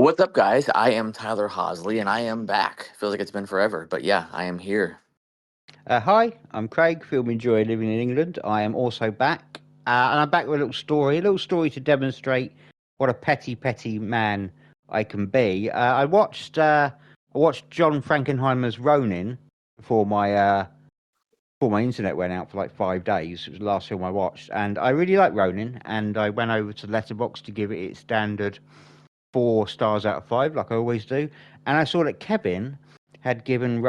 What's up, guys? I am Tyler Hosley, and I am back. Feels like it's been forever, but yeah, I am here. Hi, I'm Craig, film enjoyer living in England. I am also back, and I'm back with a little story to demonstrate what a petty man I can be. I watched John Frankenheimer's Ronin before my internet went out for like 5 days. It was the last film I watched, and I really like Ronin. And I went over to Letterboxd to give it its standard 4 stars out of 5, like I always do. And I saw that Kevin had given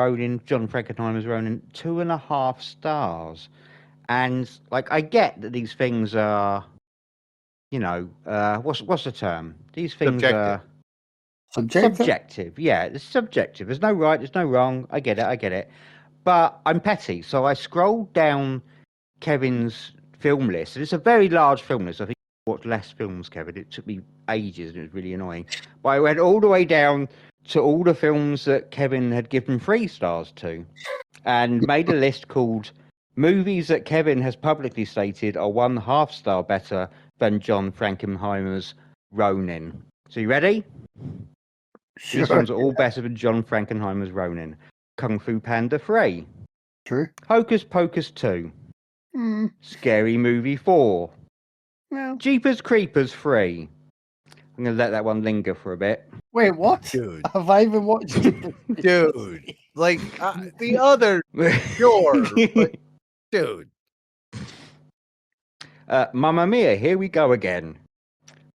John Frankenheimer's Ronin 2.5 stars. And like, I get that these things are, what's the term? These things are subjective. Yeah, it's subjective. There's no right, there's no wrong. I get it. But I'm petty, so I scrolled down Kevin's film list, and it's a very large film list. I think I watched less films, Kevin. It took me ages, and it was really annoying. But I went all the way down to all the films that Kevin had given 3 stars to, and made a list called movies that Kevin has publicly stated are 1/2 star better than John Frankenheimer's Ronin. So you ready? Sure. These films are all better than John Frankenheimer's Ronin. Kung Fu Panda 3. True. Hocus Pocus 2. Scary Movie 4. Well, Jeepers Creepers 3. I'm going to let that one linger for a bit. wait, what? Dude. Have I even watched it? Dude. Like, the other, sure, but, dude. Mamma Mia, here we go again.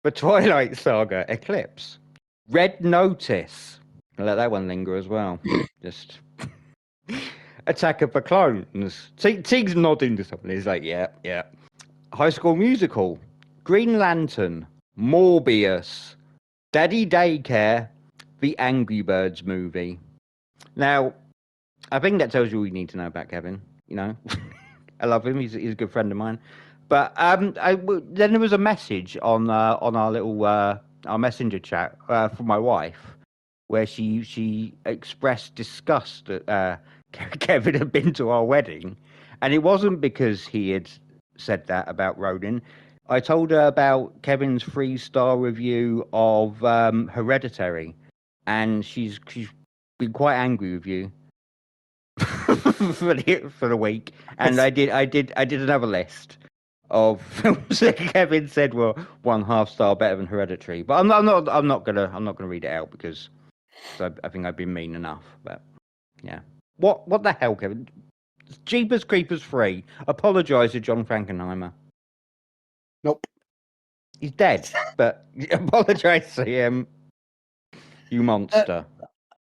The Twilight Saga Eclipse. Red Notice. I'll let that one linger as well. Just... Attack of the Clones. Teague's nodding to something. He's like, yeah. High School Musical. Green Lantern. Morbius. Daddy Daycare. The Angry Birds movie. Now, I think that tells you all you need to know about Kevin. You know, I love him. He's a good friend of mine. But then there was a message on our little our messenger chat from my wife, where she expressed disgust that Kevin had been to our wedding, and it wasn't because he had said that about Ronin. I told her about Kevin's 3-star review of Hereditary, and she's been quite angry with you for the week. And I did another list of films that Kevin said were 1/2 star better than Hereditary, but I'm not gonna read it out because I think I've been mean enough. But yeah, what the hell, Kevin? Jeepers Creepers 3. Apologise to John Frankenheimer. Nope. He's dead, but apologise to him. You monster.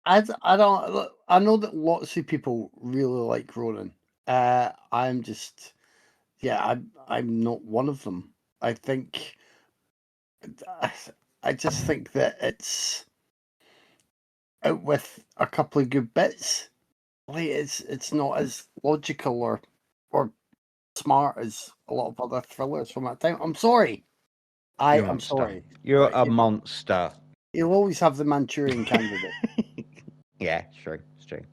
I don't. I know that lots of people really like Ronin. I'm just, I'm not one of them. I just think that it's with a couple of good bits. Like it's not as logical or smart as a lot of other thrillers from that time. I'm sorry. I'm sorry. You're a monster. You'll always have the Manchurian Candidate. Yeah, true. It's true.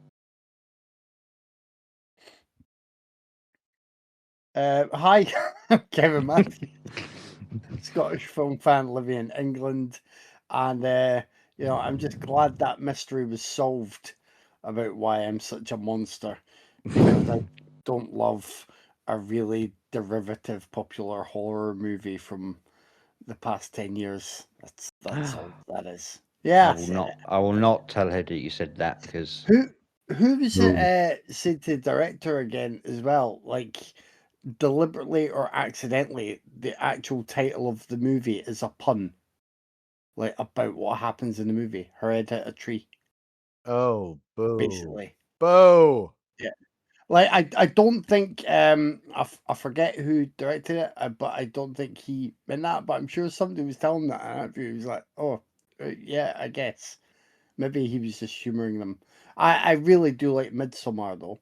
Hi, I'm Kevin Matthews, Scottish film fan living in England, and I'm just glad that mystery was solved about why I'm such a monster, because I don't love a really derivative popular horror movie from the past 10 years. That's all that is. Yeah, I will not tell her that you said that, because who was it said to the director again as well, like deliberately or accidentally, the actual title of the movie is a pun, like about what happens in the movie Hereditary. Oh, boo. Basically. Boo. Yeah. Like I don't think I forget who directed it, but I don't think he meant that. But I'm sure somebody was telling that in an interview. He was like, "Oh, yeah, I guess." Maybe he was just humouring them. I really do like Midsommar though.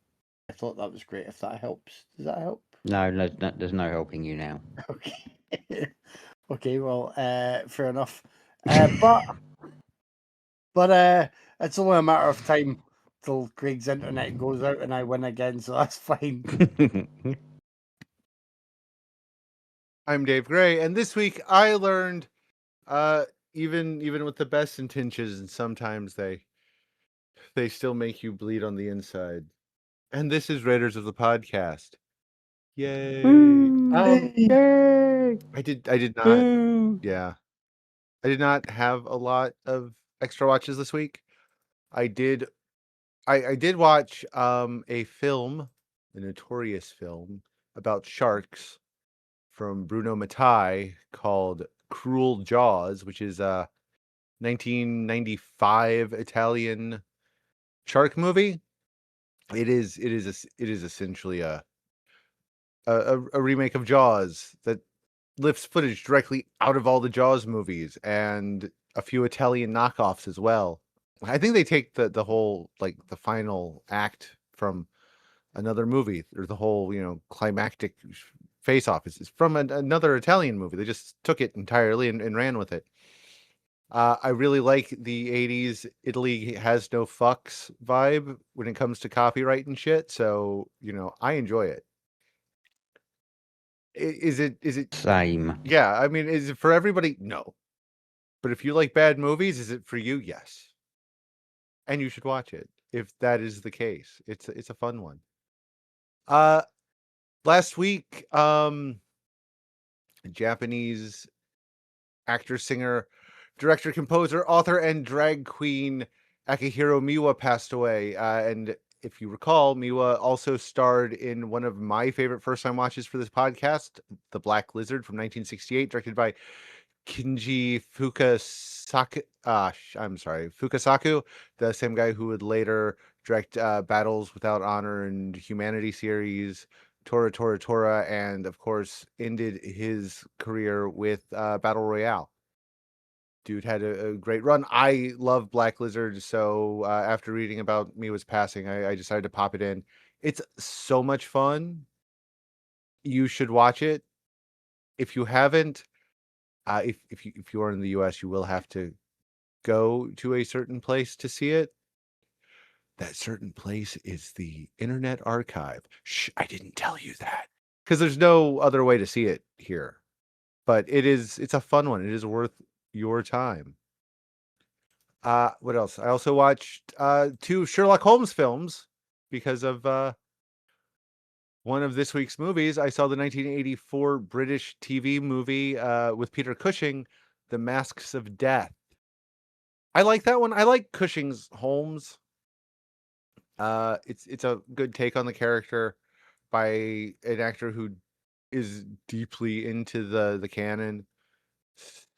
I thought that was great. If that helps, does that help? No, there's no helping you now. Okay. Okay. Well, fair enough. But it's only a matter of time till Craig's internet goes out and I win again, so that's fine. I'm Dave Gray, and this week I learned even with the best intentions, and sometimes they still make you bleed on the inside. And this is Raiders of the Podcast. Yay! Yay! I did not. Boo! Yeah, I did not have a lot of extra watches this week. I did watch a film, a notorious film about sharks from Bruno Mattei called Cruel Jaws, which is a 1995 Italian shark movie. It is essentially a remake of Jaws that lifts footage directly out of all the Jaws movies and a few Italian knockoffs as well. I think they take the whole, like, the final act from another movie, or the whole, climactic face off is from another Italian movie. They just took it entirely and ran with it. I really like the 80s Italy has no fucks vibe when it comes to copyright and shit. So, I enjoy it. Is it? Same. Yeah. I mean, is it for everybody? No. But if you like bad movies, is it for you? Yes. And you should watch it if that is the case. It's a fun one. Last week, Japanese actor, singer, director, composer, author, and drag queen Akihiro Miwa passed away. And if you recall, Miwa also starred in one of my favorite first-time watches for this podcast, The Black Lizard from 1968, directed by Kinji Fukasaku. Fukasaku, the same guy who would later direct Battles Without Honor and Humanity series, Tora Tora Tora, and of course ended his career with Battle Royale. Dude had a great run. I love Black Lizard, so after reading about Miwa's passing, I decided to pop it in. It's so much fun. You should watch it. If you haven't, if you are in the US, you will have to go to a certain place to see it. That certain place is the Internet Archive. Shh, I didn't tell you that. Because there's no other way to see it here. But it's a fun one. It is worth your time. What else? I also watched 2 Sherlock Holmes films because of one of this week's movies. I saw the 1984 British TV movie with Peter Cushing, The Masks of Death. I like that one. I like Cushing's Holmes. It's a good take on the character by an actor who is deeply into the canon.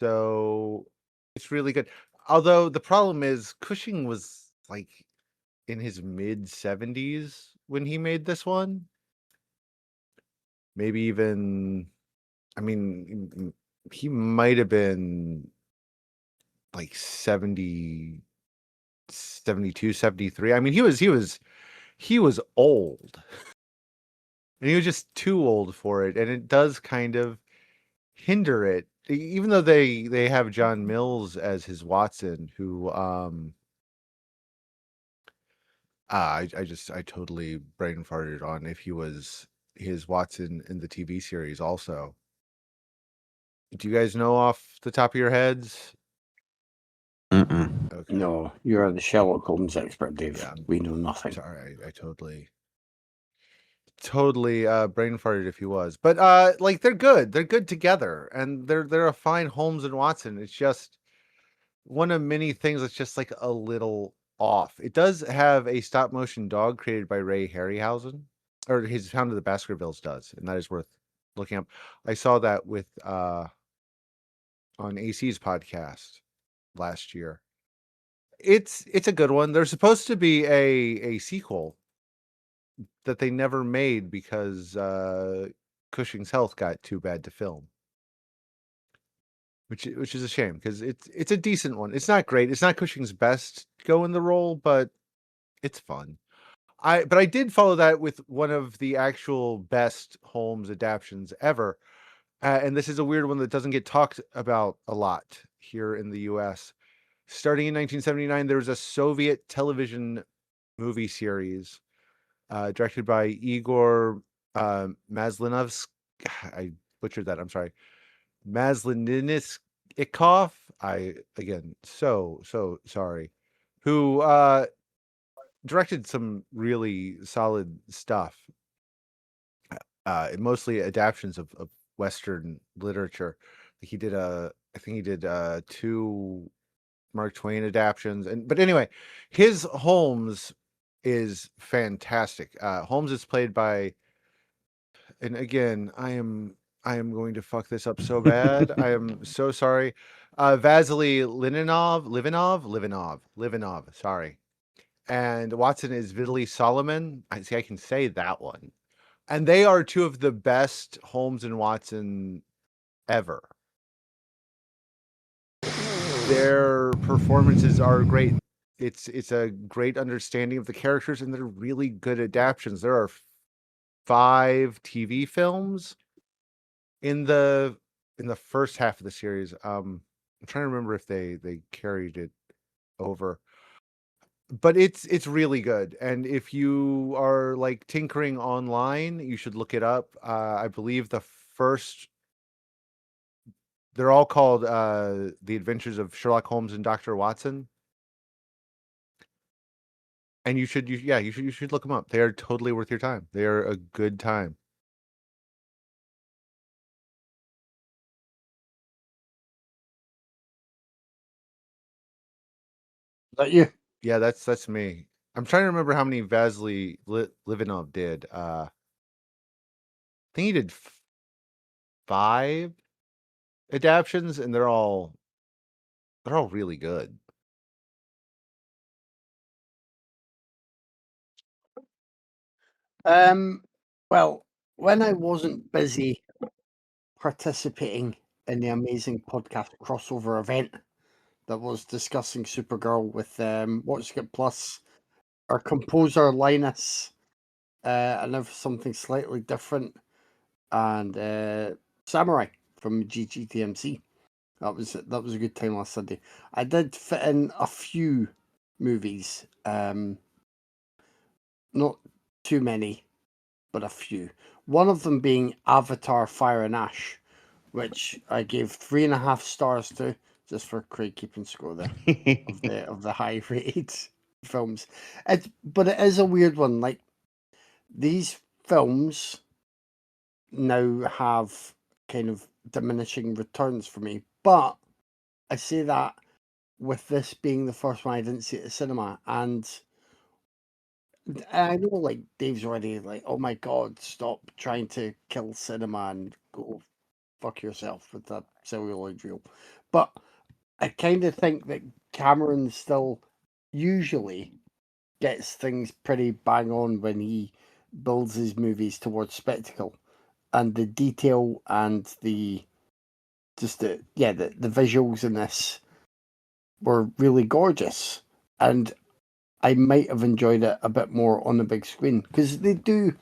So it's really good. Although the problem is Cushing was like in his mid 70s when he made this one. Maybe even, I mean, he might have been like 70, 72, 73. I mean, he was old. And he was just too old for it, and it does kind of hinder it. Even though they have John Mills as his Watson, who I totally brain farted on if he was his Watson in the TV series also. Do you guys know off the top of your heads? Mm-mm. Okay. No, you're the Sherlock Holmes expert, Dave. Yeah. We know nothing. Sorry, I totally brain farted if he was. But like they're good. They're good together, and they're a fine Holmes and Watson. It's just one of many things that's just like a little off. It does have a stop motion dog created by Ray Harryhausen, or his Hound of the Baskervilles does, and that is worth looking up. I saw that with on AC's podcast last year. It's a good one. There's supposed to be a sequel that they never made because Cushing's health got too bad to film. Which is a shame because it's a decent one. It's not great. It's not Cushing's best go in the role, but it's fun. But I did follow that with one of the actual best Holmes adaptions ever. And this is a weird one that doesn't get talked about a lot here in the US. Starting in 1979, there was a Soviet television movie series directed by Igor Maslinovsky. I butchered that. I'm sorry. Maslininsky. Ikoff, again so sorry, who directed some really solid stuff, mostly adaptations of Western literature. He did I think he did 2 Mark Twain adaptions, but anyway, his Holmes is fantastic. Holmes is played by, and again, I am going to fuck this up so bad. I am so sorry. Vasily Livanov. Sorry. And Watson is Vitaly Solomon. I can say that one. And they are two of the best Holmes and Watson ever. Their performances are great. It's a great understanding of the characters, and they're really good adaptations. There are 5 TV films in the first half of the series. I'm trying to remember if they carried it over, but it's really good. And if you are like tinkering online, you should look it up. I believe they're all called The Adventures of Sherlock Holmes and Dr. Watson. And you should look them up. They are totally worth your time. They are a good time. Is that you? Yeah, that's me. I'm trying to remember how many Vasily Livanov did. I think he did 5 adaptions, and they're all really good. Well, when I wasn't busy participating in the amazing podcast crossover event that was discussing Supergirl with Watch It Plus, our composer Linus, and something slightly different, and Samurai from GGTMC. That was a good time last Sunday. I did fit in a few movies, not too many, but a few. One of them being Avatar: Fire and Ash, which I gave 3.5 stars to, just for Craig keeping score there of the high rated films. But it is a weird one. Like, these films now have kind of diminishing returns for me, but I say that with this being the first one I didn't see at the cinema, and I know, like, Dave's already like, oh my god, stop trying to kill cinema and go fuck yourself with that celluloid reel. But I kind of think that Cameron still usually gets things pretty bang on when he builds his movies towards spectacle, and the detail and the visuals in this were really gorgeous, and I might have enjoyed it a bit more on the big screen, because they do,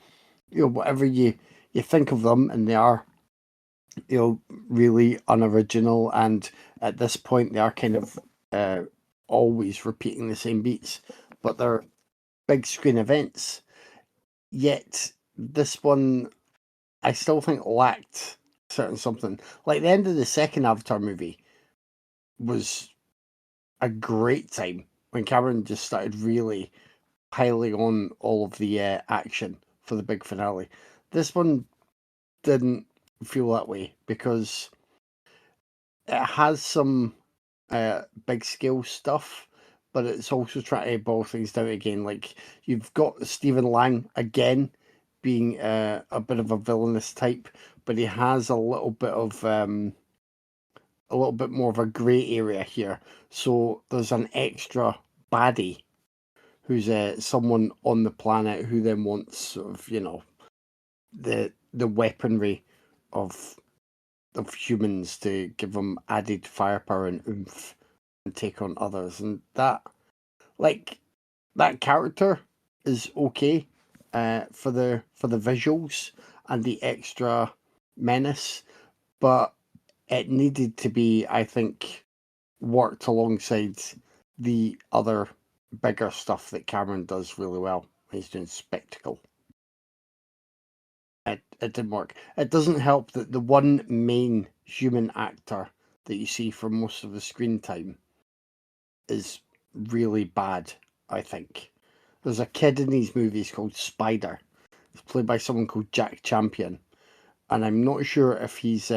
whatever you think of them, and they are, really unoriginal, and at this point they are kind of always repeating the same beats, but they're big screen events. Yet this one, I still think, lacked certain something. Like, the end of the second Avatar movie was a great time, when Cameron just started really piling on all of the action for the big finale. This one didn't feel that way, because it has some big scale stuff, but it's also trying to boil things down again. Like, you've got Stephen Lang again being a bit of a villainous type, but he has a little bit more of a grey area here. So there's an extra baddie who's someone on the planet who then wants, sort of, the weaponry of humans to give them added firepower and oomph and take on others. And that, like, that character is okay for the visuals and the extra menace, but it needed to be, I think, worked alongside the other bigger stuff that Cameron does really well. He's doing spectacle. It didn't work. It doesn't help that the one main human actor that you see for most of the screen time is really bad, I think. There's a kid in these movies called Spider. He's played by someone called Jack Champion. And I'm not sure if he's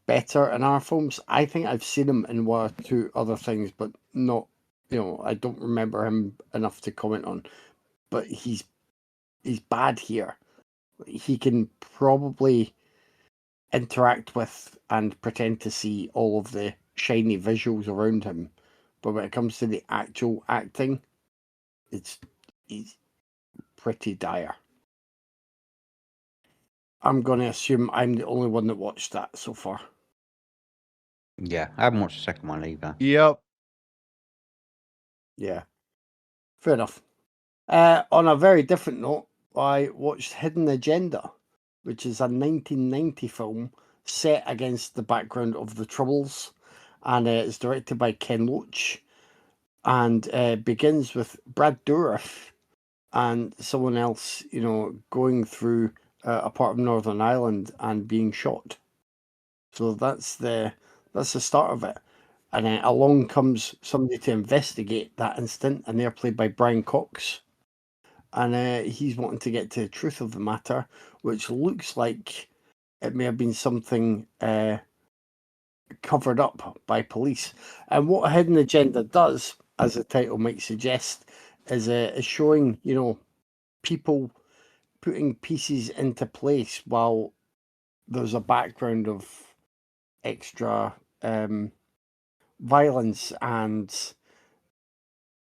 better in our films. I think I've seen him in one or two other things, but not, I don't remember him enough to comment on. But he's bad here. He can probably interact with and pretend to see all of the shiny visuals around him, but when it comes to the actual acting, he's pretty dire. I'm going to assume I'm the only one that watched that so far. Yeah, I haven't watched the second one either. Yep. Yeah, fair enough. On a very different note, I watched Hidden Agenda, which is a 1990 film set against the background of the Troubles, and it's directed by Ken Loach, and begins with Brad Dourif and someone else, going through a part of Northern Ireland and being shot. So that's the start of it. And then along comes somebody to investigate that incident, and they're played by Brian Cox. And he's wanting to get to the truth of the matter, which looks like it may have been something covered up by police. And what Hidden Agenda does, as the title might suggest, is showing, people putting pieces into place while there's a background of extra violence and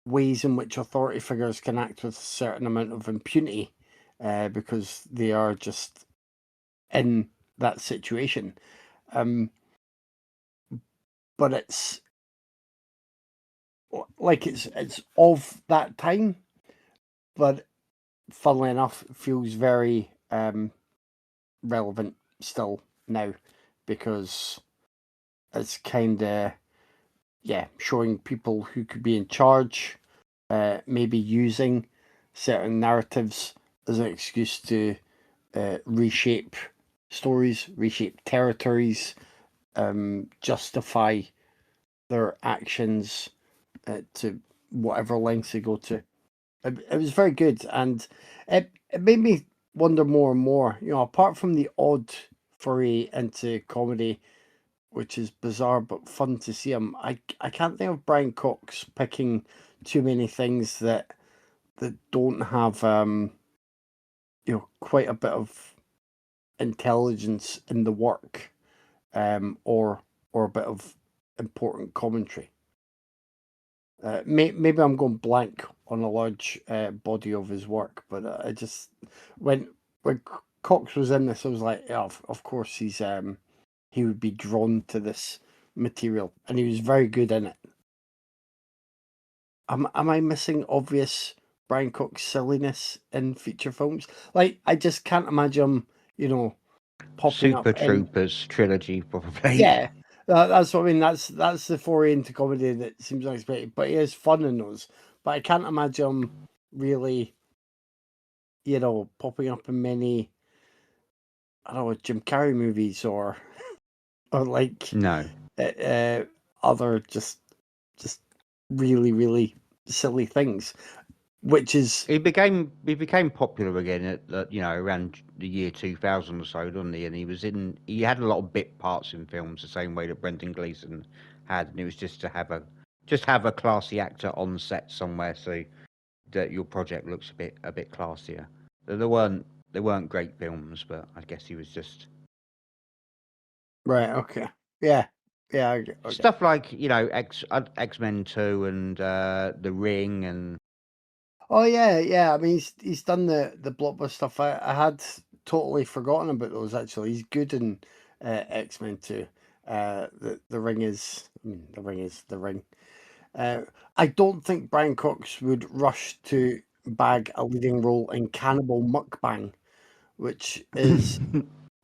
ways in which authority figures can act with a certain amount of impunity because they are just in that situation. But it's like it's of that time, but funnily enough, it feels very relevant still now, because it's kind of showing people who could be in charge, maybe using certain narratives as an excuse to reshape stories, reshape territories, justify their actions to whatever lengths they go to. It was very good, and it made me wonder more and more. Apart from the odd foray into comedy, which is bizarre but fun to see him, I can't think of Brian Cox picking too many things that don't have quite a bit of intelligence in the work, or a bit of important commentary. Maybe I'm going blank on a large body of his work, but I just when Cox was in this, I was like, yeah, of course he would be drawn to this material, and he was very good in it. Am I missing obvious Brian Cox silliness in feature films? Like, I just can't imagine him, popping Super up in. Troopers trilogy, probably. Yeah, that's what I mean. That's the foray into comedy that seems unexpected, but he is fun in those. But I can't imagine him really, popping up in many, I don't know, Jim Carrey movies or like No. other just really really silly things, which is He became popular again at around the year 2000 or so, didn't he? And he had a lot of bit parts in films the same way that Brendan Gleeson had, and it was just to have a classy actor on set somewhere so that your project looks a bit classier. There weren't great films, but I guess he was just right. Okay. Yeah. Okay. stuff like X-Men 2 and The Ring and Oh yeah. I mean, he's done the blockbuster stuff. I had totally forgotten about those. Actually, he's good in X-Men too. The Ring is. I mean, the Ring is the Ring. I don't think Brian Cox would rush to bag a leading role in Cannibal Mukbang, which is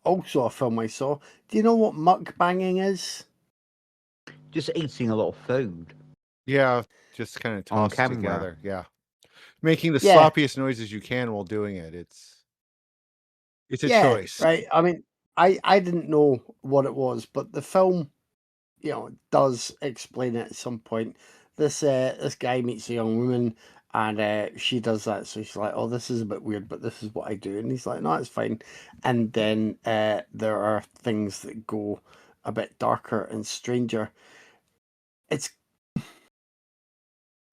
also a film I saw. Do you know what mukbanging is? just eating a lot of food Yeah, just kind of on tossed camera. together. Yeah, making the Yeah. sloppiest noises you can while doing it. It's a Yeah, choice. right. I mean, I didn't know what it was, but the film, does explain it at some point. This guy meets a young woman, and she does that. So she's like, "Oh, this is a bit weird, but this is what I do." And he's like, "No, it's fine." And then there are things that go a bit darker and stranger. It's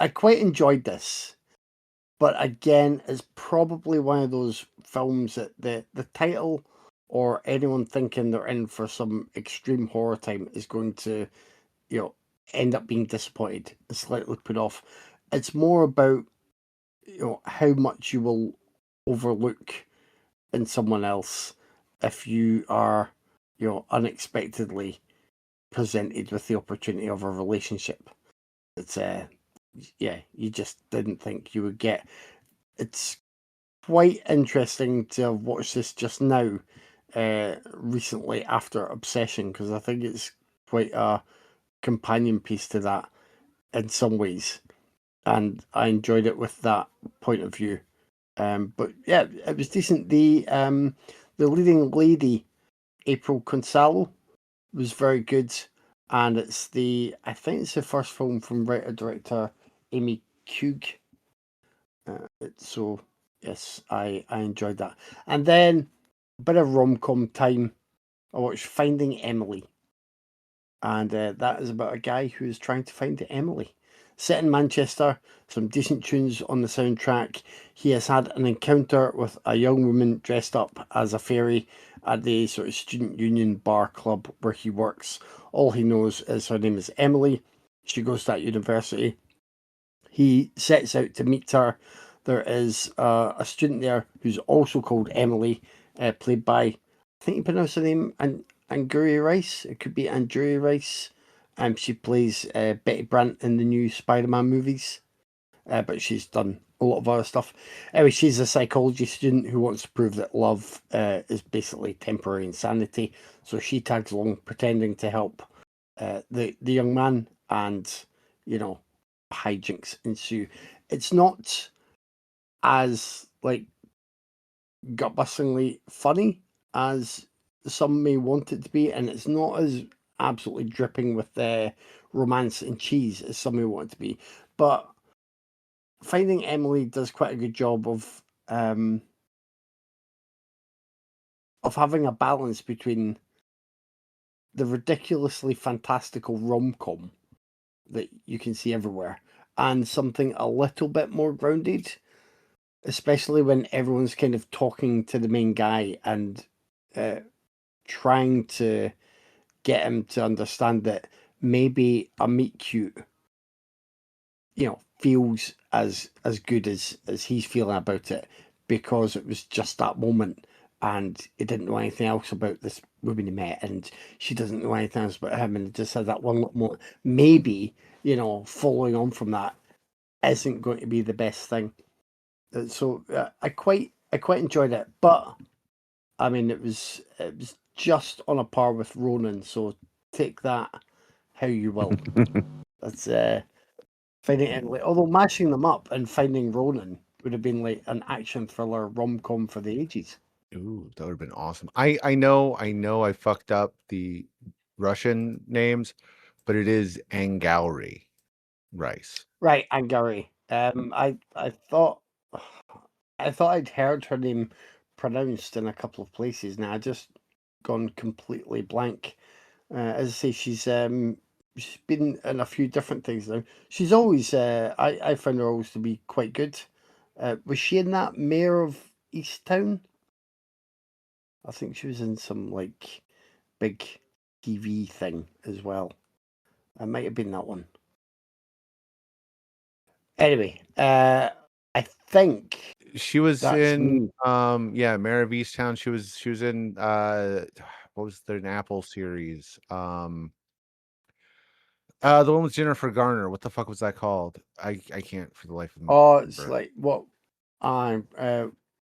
I quite enjoyed this, but again, it's probably one of those films that the title or anyone thinking they're in for some extreme horror time is going to, you know, end up being disappointed and slightly put off. It's more about, how much you will overlook in someone else if you are, unexpectedly presented with the opportunity of a relationship. It's you just didn't think you would get. It's quite interesting to have watched this just now, recently after Obsession, because I think it's quite a companion piece to that in some ways, and I enjoyed it with that point of view. But yeah, it was decent. The leading lady, April Consalo, was very good, and I think it's the first film from writer director Amy Cugg. So yes, I enjoyed that. And then a bit of rom-com time. I watched Finding Emily, and that is about a guy who is trying to find Emily. Set in Manchester, some decent tunes on the soundtrack. He has had an encounter with a young woman dressed up as a fairy at the sort of student union bar club where he works. All he knows is her name is Emily. She goes to that university. He sets out to meet her. There is a student there who's also called Emily, played by, I think you pronounce her name, Angourie Rice. It could be Andourie Rice. She plays Betty Brant in the new Spider-Man movies, but she's done a lot of other stuff. Anyway, she's a psychology student who wants to prove that love is basically temporary insanity. So she tags along, pretending to help the young man, and hijinks ensue. It's not as like gut-bustingly funny as some may want it to be, and it's not as absolutely dripping with romance and cheese as some may want it to be. But Finding Emily does quite a good job of having a balance between the ridiculously fantastical rom-com that you can see everywhere and something a little bit more grounded, especially when everyone's kind of talking to the main guy and trying to get him to understand that maybe a meet cute, feels as good as he's feeling about it because it was just that moment, and he didn't know anything else about this woman he met, and she doesn't know anything else about him, and it just had that one little moment. Maybe, following on from that isn't going to be the best thing. So I quite enjoyed it, but I mean it was just on a par with Ronin. So take that how you will. That's Finding Emily. Although mashing them up and Finding Ronin would have been like an action thriller rom com for the ages. Ooh, that would have been awesome. I know I fucked up the Russian names, but it is Angourie Rice. Right, Angari. I thought I'd heard her name pronounced in a couple of places. Now I just gone completely blank. As I say, she's been in a few different things now. She's always I found her always to be quite good. Was she in that Mayor of Easttown? I think she was in some like big TV thing as well. It might have been that one. Anyway, I think She was that's in me. Mayor of Easttown. She was in what was the Apple series? The one with Jennifer Garner. What the fuck was that called? I can't for the life of me Oh, it's remember. like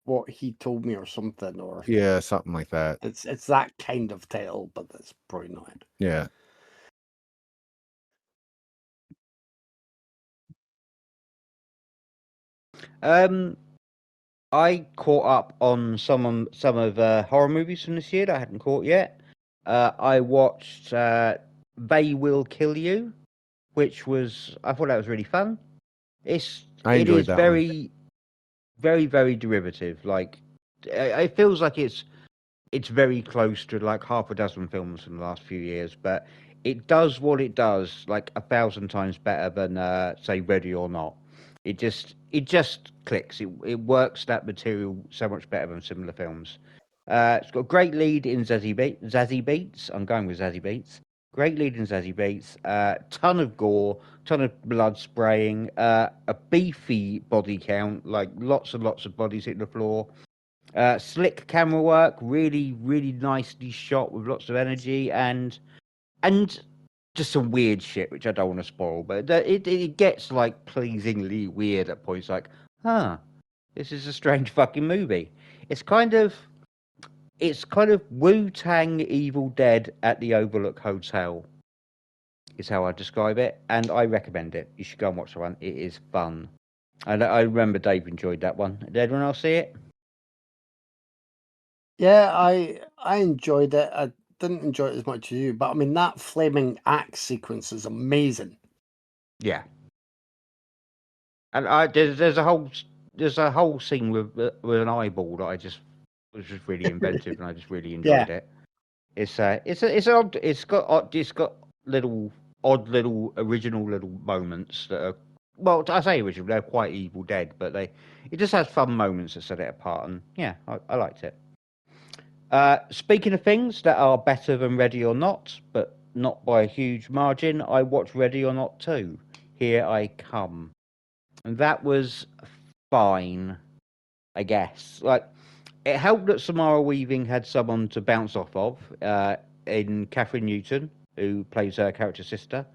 what he told me or something, or Yeah, something like that. it's that kind of title, but that's probably not it. Yeah. Um, I caught up on some of horror movies from this year that I hadn't caught yet. I watched They Will Kill You, which I thought that was really fun. I It enjoyed is that one. very, very derivative. Like it feels like it's very close to like half a dozen films from the last few years, but it does what it does like 1,000 times better than say Ready or Not. It just clicks. It works that material so much better than similar films. It's got a great lead in Zazie Beetz. I'm going with Zazie Beetz. Great lead in Zazie Beetz. Ton of gore, ton of blood spraying. A beefy body count, like lots and lots of bodies hitting the floor. Slick camera work, really, really nicely shot with lots of energy and just some weird shit which I don't want to spoil, but it gets like pleasingly weird at points. Like, this is a strange fucking movie. It's kind of Wu-Tang Evil Dead at the Overlook Hotel. Is how I describe it, and I recommend it. You should go and watch the one. It is fun. And I remember Dave enjoyed that one. Did anyone else see it? Yeah, I enjoyed it. I didn't enjoy it as much as you, but I mean that flaming axe sequence is amazing. Yeah. And there's a whole scene with an eyeball that I just was just really inventive, and I just really enjoyed it. It's got little odd little original little moments that are, well, I say original, they're quite Evil Dead, but it just has fun moments that set it apart, and yeah, I liked it. Speaking of things that are better than Ready or Not, but not by a huge margin, I watched Ready or Not 2. Here I Come. And that was fine, I guess. Like, it helped that Samara Weaving had someone to bounce off of in Catherine Newton, who plays her character sister.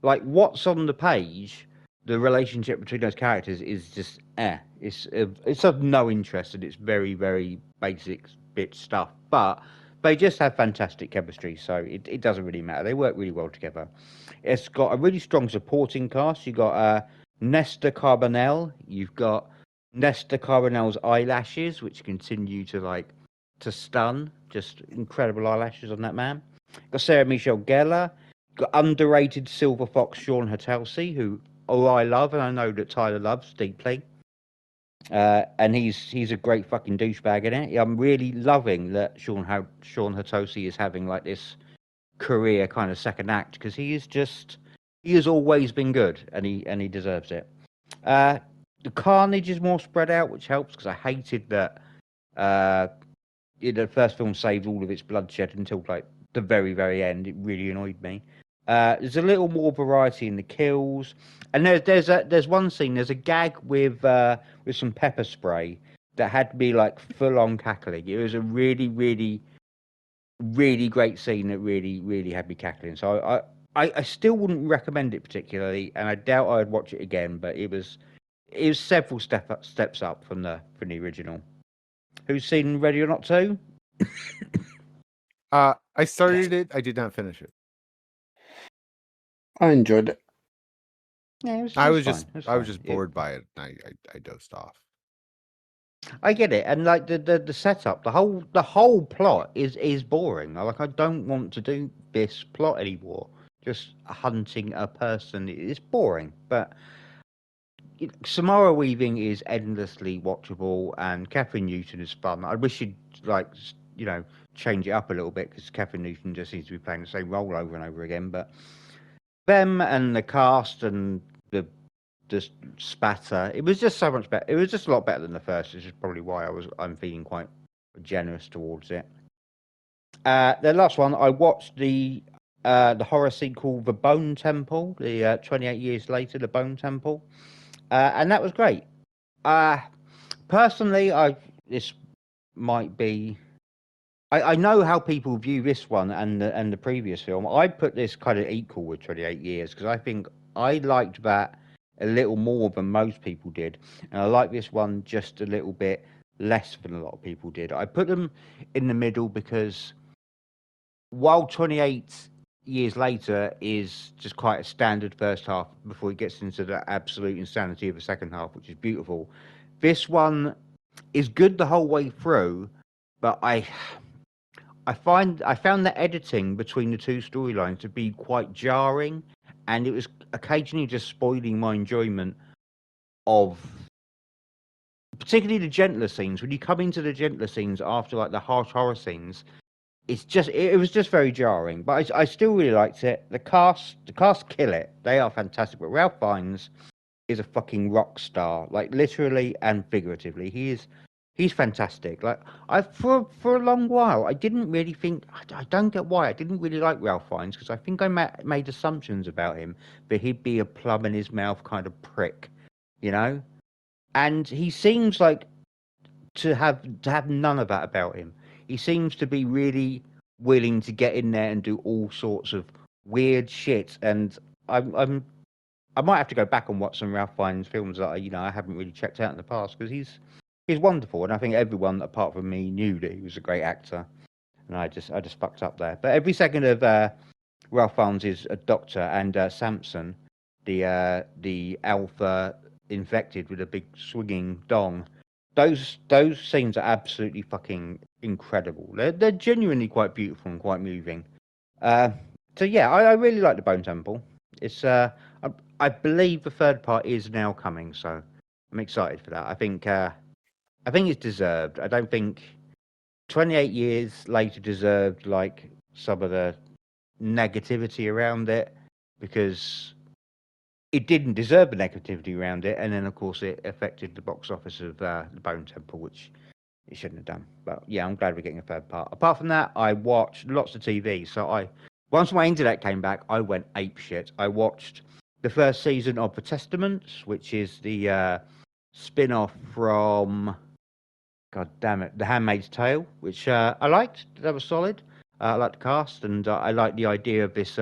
Like, what's on the page, the relationship between those characters is just It's of no interest, and it's very, very basic bit stuff. But they just have fantastic chemistry, so it doesn't really matter. They work really well together. It's got a really strong supporting cast. You've got Nesta Carbonell. You've got Nesta Carbonell's eyelashes, which continue to stun. Just incredible eyelashes on that man. Got Sarah Michelle Gellar. Got underrated silver fox Sean Hatelsey, who I love, and I know that Tyler loves deeply. And he's a great fucking douchebag in it. I'm really loving that Sean Hatosy is having like this career kind of second act, because he has always been good, and he deserves it. The carnage is more spread out, which helps, because I hated that the first film saved all of its bloodshed until like the very, very end. It really annoyed me. There's a little more variety in the kills, and there's one scene. There's a gag with some pepper spray that had me like full on cackling. It was a really, really, really great scene that really, really had me cackling. So I still wouldn't recommend it particularly, and I doubt I'd watch it again. But it was several steps up from the original. Who's seen Ready or Not 2? I started it. I did not finish it. I enjoyed it. Yeah, I was just bored by it. I dozed off. I get it, and like the setup, the whole plot is boring. Like, I don't want to do this plot anymore. Just hunting a person, it's boring. But Samara Weaving is endlessly watchable, and Catherine Newton is fun. I wish she'd change it up a little bit, because Catherine Newton just seems to be playing the same role over and over again. But them and the cast and the spatter, it was just so much better. It was just a lot better than the first, which is probably why I'm feeling quite generous towards it. The last one, I watched the horror sequel, The Bone Temple, the 28 years later, The Bone Temple, and that was great. Personally, this might be. I know how people view this one and the previous film. I put this kind of equal with 28 years, because I think I liked that a little more than most people did, and I like this one just a little bit less than a lot of people did. I put them in the middle, because while 28 years later is just quite a standard first half before it gets into the absolute insanity of the second half, which is beautiful, this one is good the whole way through, but I found the editing between the two storylines to be quite jarring, and it was occasionally just spoiling my enjoyment of particularly the gentler scenes. When you come into the gentler scenes after like the harsh horror scenes, it was just very jarring. But I still really liked it. The cast kill it. They are fantastic. But Ralph Fiennes is a fucking rock star, like literally and figuratively. He's fantastic. Like for a long while, I didn't really think. I don't get why I didn't really like Ralph Fiennes, because I think I made assumptions about him, but he'd be a plum in his mouth kind of prick, you know. And he seems like to have none of that about him. He seems to be really willing to get in there and do all sorts of weird shit. And I might have to go back and watch some Ralph Fiennes films that I haven't really checked out in the past, because he's wonderful, and I think everyone apart from me knew that he was a great actor, and I just fucked up there. But every second of Ralph Fiennes is a doctor, and Samson, the alpha infected with a big swinging dong. Those scenes are absolutely fucking incredible. They're genuinely quite beautiful and quite moving. Uh, so yeah, I really like the Bone Temple. It's I believe the third part is now coming, so I'm excited for that. I think it's deserved. I don't think 28 years later deserved like some of the negativity around it, because it didn't deserve the negativity around it, and then of course it affected the box office of the Bone Temple, which it shouldn't have done. But yeah, I'm glad we're getting a third part. Apart from that, I watched lots of TV. So once my internet came back, I went ape shit. I watched the first season of The Testaments, which is the spin-off from, God damn it, The Handmaid's Tale, which I liked. That was solid. I liked the cast, and I liked the idea of this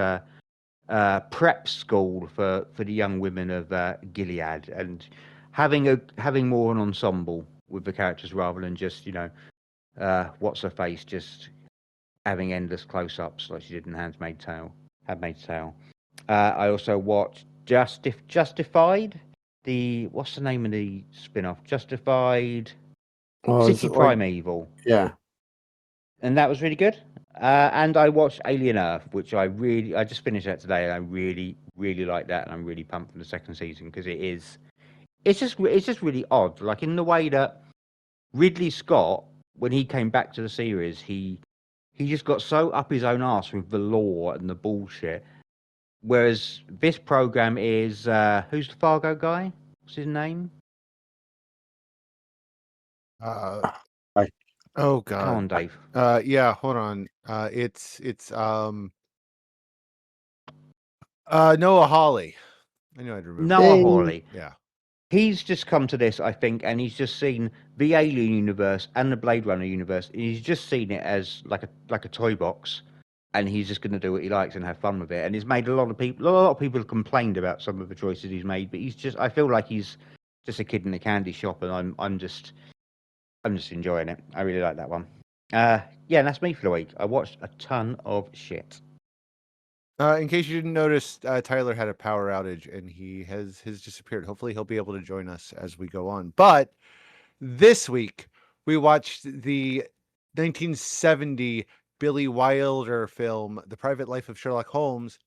prep school for the young women of Gilead, and having more an ensemble with the characters rather than just what's her face just having endless close-ups like she did in Handmaid's Tale. I also watched Justified. What's the name of the spin-off? Justified Oh, is City it like Primeval, yeah? and that was really good. And I watched Alien Earth, which I just finished that today, and I really really like that, and I'm really pumped for the second season, because it's just really odd, like in the way that Ridley Scott, when he came back to the series, he just got so up his own arse with the lore and the bullshit. Whereas this program is who's the Fargo guy? What's his name? I Oh Come God. on, Dave. Yeah, hold on. It's Noah Hawley. I knew I'd remember. Noah Ding. Hawley. Yeah. He's just come to this, I think, and he's just seen the Alien universe and the Blade Runner universe. And he's just seen it as like a toy box, and he's just going to do what he likes and have fun with it. And he's made a lot of people have complained about some of the choices he's made, but I feel like he's just a kid in a candy shop, and I'm just enjoying it. I really like that one. Yeah, and that's me for the week. I watched a ton of shit. In case you didn't notice, Tyler had a power outage and he has disappeared. Hopefully, he'll be able to join us as we go on. But this week, we watched the 1970 Billy Wilder film, The Private Life of Sherlock Holmes,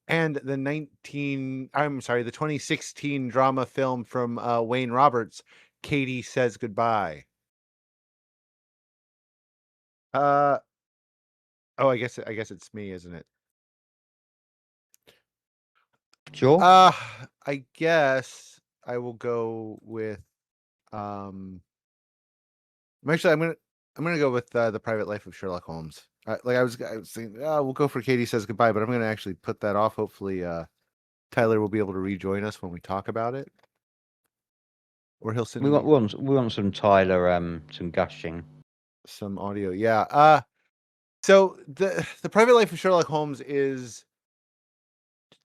and the 2016 drama film from Wayne Roberts, Katie Says Goodbye. Oh, I guess it's me, isn't it? Sure. I guess I will go with actually I'm gonna go with The Private Life of Sherlock Holmes. Like I was thinking, we'll go for Katie Says Goodbye, but I'm gonna actually put that off. Hopefully, Tyler will be able to rejoin us when we talk about it, or he'll send We me want some Tyler some gushing. some audio. Yeah. So the Private Life of Sherlock Holmes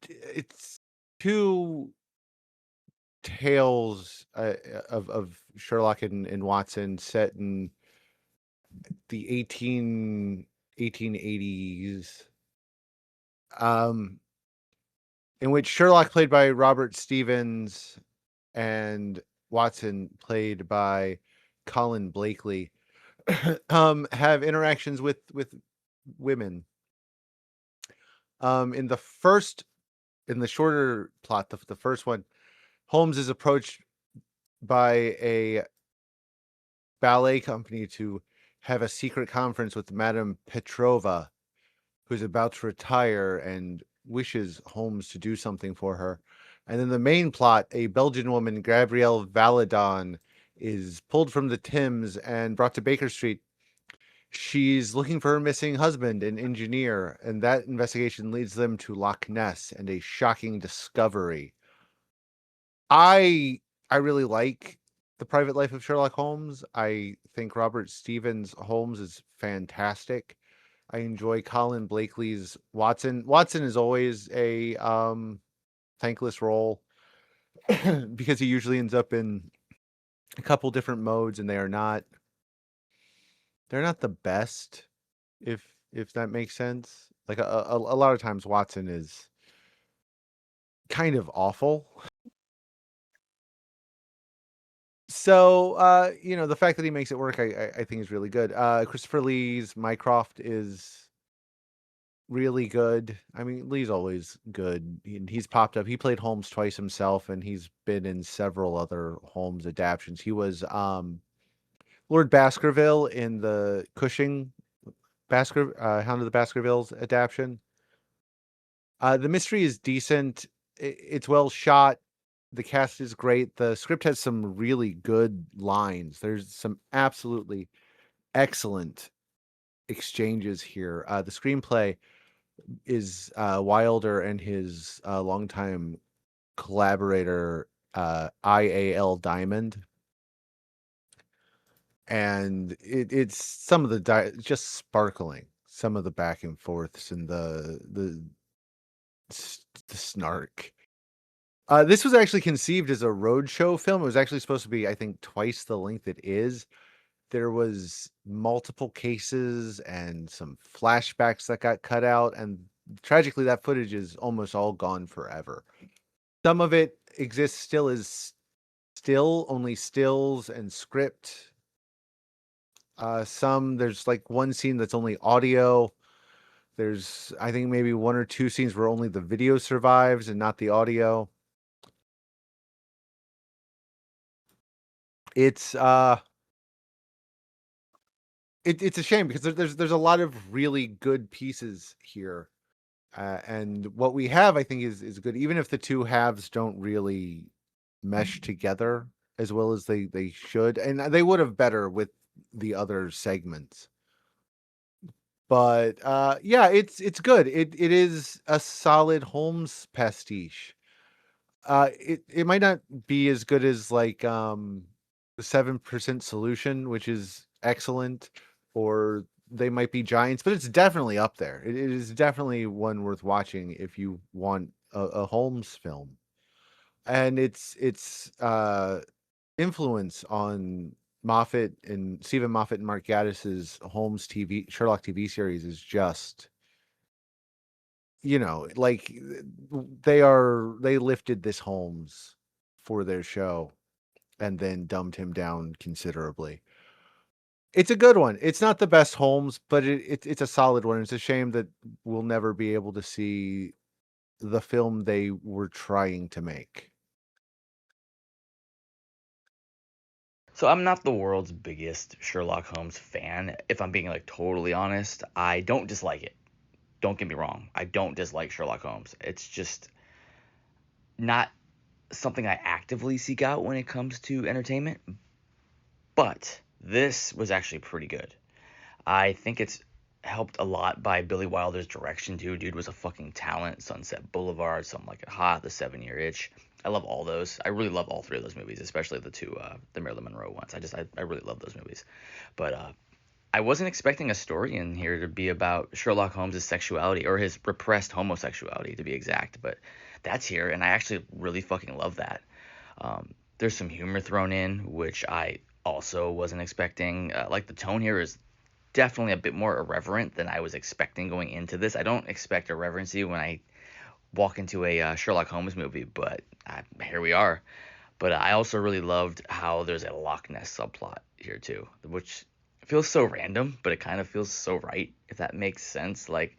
it's two tales of Sherlock and Watson set in the 1880s, in which Sherlock, played by Robert Stevens, and Watson, played by Colin Blakely have interactions with women. In the shorter plot, the first one, Holmes is approached by a ballet company to have a secret conference with Madame Petrova, who's about to retire and wishes Holmes to do something for her. And then the main plot, a Belgian woman, Gabrielle Valadon, is pulled from the Thames and brought to Baker Street. She's looking for her missing husband, an engineer, and that investigation leads them to Loch Ness and a shocking discovery. I really like The Private Life of Sherlock Holmes. I think Robert Stevens' Holmes is fantastic. I enjoy Colin Blakely's Watson. Watson is always a thankless role because he usually ends up in a couple different modes, and they're not the best, if that makes sense. Like a lot of times Watson is kind of awful. So the fact that he makes it work, I think is really good. Christopher Lee's Mycroft is really good. I mean, Lee's always good. He's popped up. He played Holmes twice himself, and he's been in several other Holmes adaptations. He was Lord Baskerville in the Cushing Hound of the Baskervilles adaptation. The mystery is decent. It's well shot. The cast is great. The script has some really good lines. There's some absolutely excellent exchanges here. The screenplay is Wilder and his longtime collaborator, IAL Diamond. And it's some of the just sparkling, some of the back and forths and the snark. This was actually conceived as a roadshow film. It was actually supposed to be, I think, twice the length it is. There was multiple cases and some flashbacks that got cut out, and tragically, that footage is almost all gone forever. Some of it exists still as only stills and script. There's like one scene that's only audio. There's, I think, maybe one or two scenes where only the video survives and not the audio. It's it's a shame because there's a lot of really good pieces here, and what we have, I think, is good, even if the two halves don't really mesh together as well as they should, and they would have better with the other segments. But yeah, it's good. It is a solid Holmes pastiche. It might not be as good as like the 7% Solution, which is excellent, or They Might Be Giants, but it's definitely up there. It is definitely one worth watching if you want a Holmes film. And its influence on Stephen Moffat and Mark Gaddis's Sherlock TV series is just, like they lifted this Holmes for their show and then dumbed him down considerably. It's a good one. It's not the best Holmes, but it's a solid one. It's a shame that we'll never be able to see the film they were trying to make. So I'm not the world's biggest Sherlock Holmes fan. If I'm being like totally honest, I don't dislike it. Don't get me wrong. I don't dislike Sherlock Holmes. It's just not something I actively seek out when it comes to entertainment. But this was actually pretty good. I think it's helped a lot by Billy Wilder's direction too. Dude was a fucking talent. Sunset Boulevard, Something Like It Hot, The 7-Year Itch. I love all those. I really love all three of those movies, especially the two, the Marilyn Monroe ones. I really love those movies. But I wasn't expecting a story in here to be about Sherlock Holmes' sexuality, or his repressed homosexuality to be exact. But that's here, and I actually really fucking love that. There's some humor thrown in, which I also wasn't expecting. Like the tone here is definitely a bit more irreverent than I was expecting going into this. I don't expect irreverency when I walk into a Sherlock Holmes movie, but here we are. But I also really loved how there's a Loch Ness subplot. here too, which feels so random, but it kind of feels so right, if that makes sense. Like,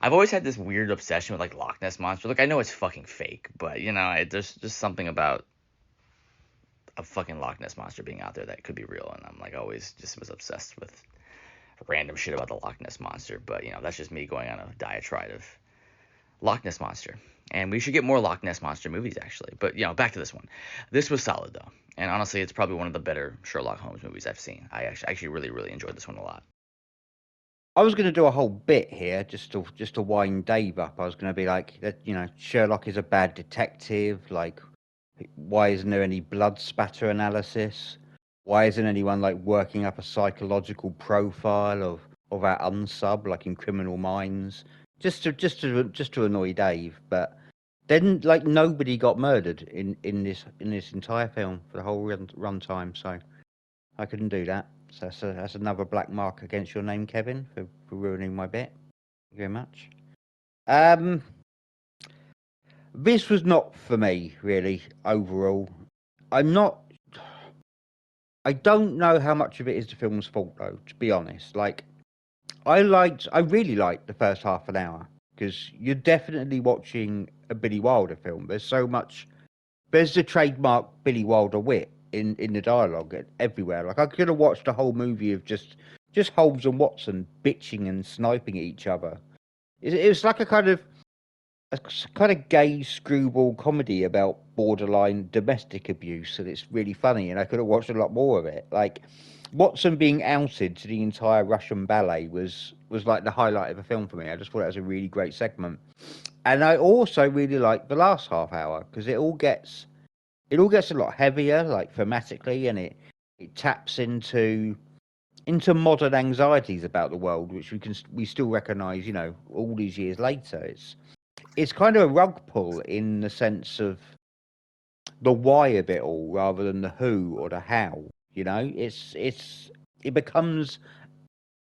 I've always had this weird obsession with like Loch Ness monster. Look, I know it's fucking fake, but you know, there's just something about a fucking Loch Ness monster being out there that could be real, and I'm like always just was obsessed with random shit about the Loch Ness monster. But you know, that's just me going on a diatribe of Loch Ness monster. And we should get more Loch Ness monster movies, actually. But you know, back to this one. This was solid though, and honestly, it's probably one of the better Sherlock Holmes movies I've seen. I actually really enjoyed this one a lot. I was going to do a whole bit here just to wind Dave up. I was going to be like, you know, Sherlock is a bad detective. Like, why isn't there any blood spatter analysis? Why isn't anyone like working up a psychological profile of our unsub, like in Criminal Minds? Just to annoy Dave. But then, like, nobody got murdered in this entire film for the whole run time. So I couldn't do that. So that's another black mark against your name, Kevin, for ruining my bit. Thank you very much. This was not for me, really, overall. I don't know how much of it is the film's fault, though, to be honest. Like, I really liked the first half an hour, because you're definitely watching a Billy Wilder film. There's the trademark Billy Wilder wit in the dialogue everywhere. Like, I could have watched a whole movie of just Holmes and Watson bitching and sniping at each other. It was like a kind of gay screwball comedy about borderline domestic abuse, and it's really funny, and I could have watched a lot more of it. Like, Watson being outed to the entire Russian ballet was like the highlight of the film for me. I just thought it was a really great segment. And I also really liked the last half hour, because it all gets a lot heavier, like thematically, and it taps into modern anxieties about the world, which we still recognise, you know, all these years later. It's kind of a rug pull in the sense of the why of it all, rather than the who or the how. You know, it becomes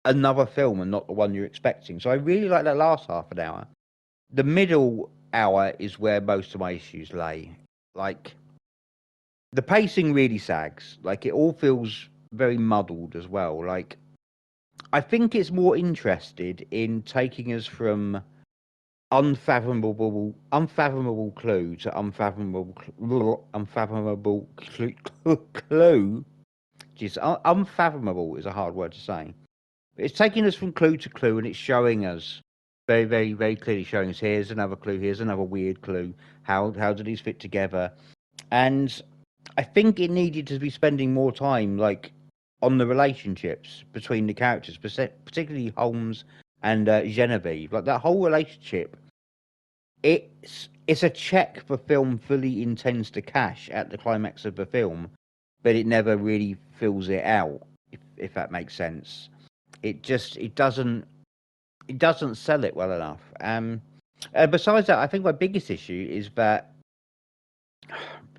another film and not the one you're expecting. So I really like that last half an hour. The middle hour is where most of my issues lay. Like, the pacing really sags. Like, it all feels very muddled as well. Like, I think it's more interested in taking us from unfathomable clue to unfathomable clue. Jeez, unfathomable is a hard word to say. But it's taking us from clue to clue, and it's showing us very clearly showing us, here's another clue, here's another weird clue. How do these fit together? And I think it needed to be spending more time, like, on the relationships between the characters, particularly Holmes and Genevieve. Like, that whole relationship, it's a check the film fully intends to cash at the climax of the film, but it never really fills it out, if that makes sense. It doesn't sell it well enough. Besides that, I think my biggest issue is that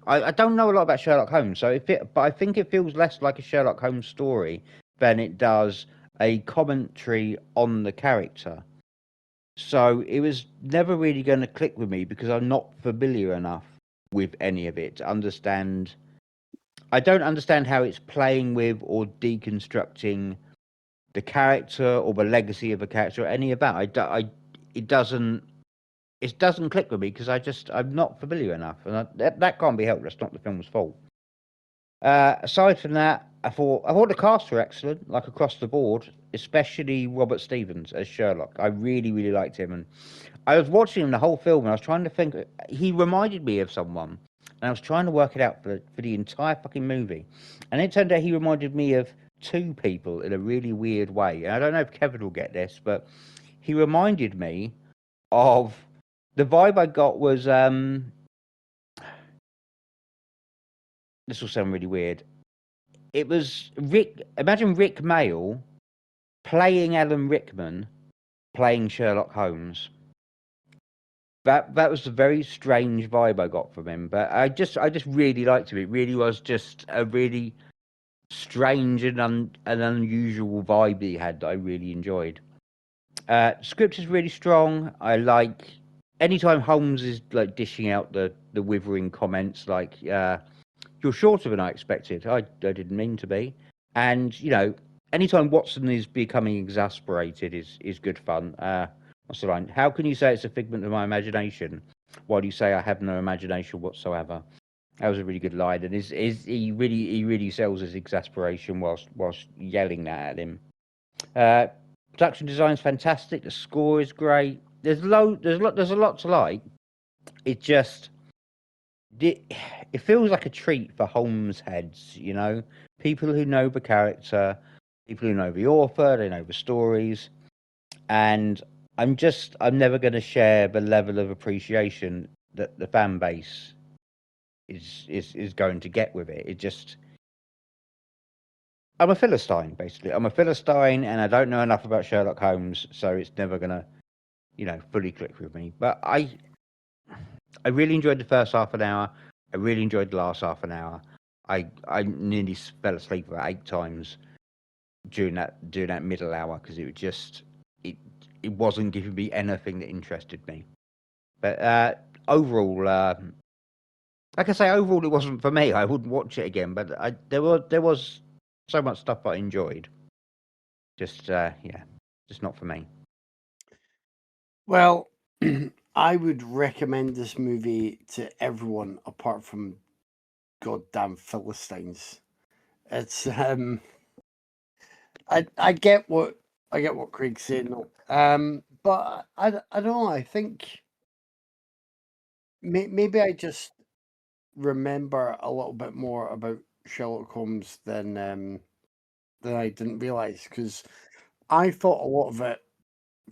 I don't know a lot about Sherlock Holmes, but I think it feels less like a Sherlock Holmes story than it does a commentary on the character. So it was never really going to click with me, because I'm not familiar enough with any of it to understand. I don't understand how it's playing with or deconstructing the character or the legacy of a character or any of that. It doesn't click with me, because I'm not familiar enough, and that can't be helped. That's not the film's fault. Aside from that, I thought the cast were excellent, like across the board, especially Robert Stevens as Sherlock. I really liked him, and I was watching him the whole film, and I was trying to think. He reminded me of someone, and I was trying to work it out for the entire fucking movie, and it turned out he reminded me of two people in a really weird way. And I don't know if Kevin will get this, but he reminded me of, the vibe I got was, this will sound really weird. It was imagine Rick Mayall playing Alan Rickman, playing Sherlock Holmes. That was a very strange vibe I got from him, but I just really liked him. It really was just a really strange and unusual vibe he had that I really enjoyed. Script is really strong. I like anytime Holmes is like dishing out the withering comments, like, you're shorter than I expected. I didn't mean to be. And anytime Watson is becoming exasperated is good fun. What's the line? How can you say it's a figment of my imagination? Why do you say I have no imagination whatsoever? That was a really good line, and he really sells his exasperation whilst yelling that at him. Uh, Production design's fantastic. The score is great. There's a lot to like. It just it feels like a treat for Holmes heads. People who know the character, people who know the author, they know the stories, and I'm never going to share the level of appreciation that the fan base is going to get with it. It just I'm a Philistine, basically. I'm a Philistine, and I don't know enough about Sherlock Holmes, so it's never gonna, fully click with me. But I really enjoyed the first half an hour. I really enjoyed the last half an hour. I nearly fell asleep about 8 times during that middle hour because it wasn't giving me anything that interested me. But overall, like I say, overall it wasn't for me. I wouldn't watch it again. But there was so much stuff I enjoyed. Just just not for me. Well, I would recommend this movie to everyone apart from goddamn Philistines. It's I get what Craig's saying though. But I don't know. I think maybe I just remember a little bit more about Sherlock Holmes than I didn't realize, because I thought a lot of it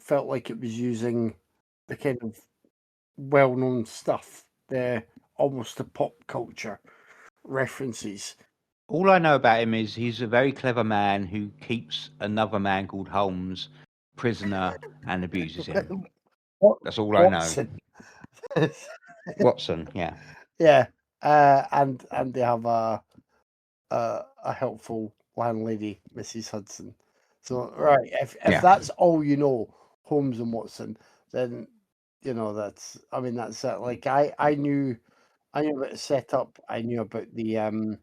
felt like it was using the kind of well-known stuff, almost the pop culture references. All I know about him is he's a very clever man who keeps another man called Holmes prisoner and abuses him. That's all I know. Watson. Watson, yeah. Yeah, and they have a helpful landlady, Mrs. Hudson. So right, if Yeah. that's all you know, Holmes and Watson, then that's it. Like I knew about the setup. I knew about the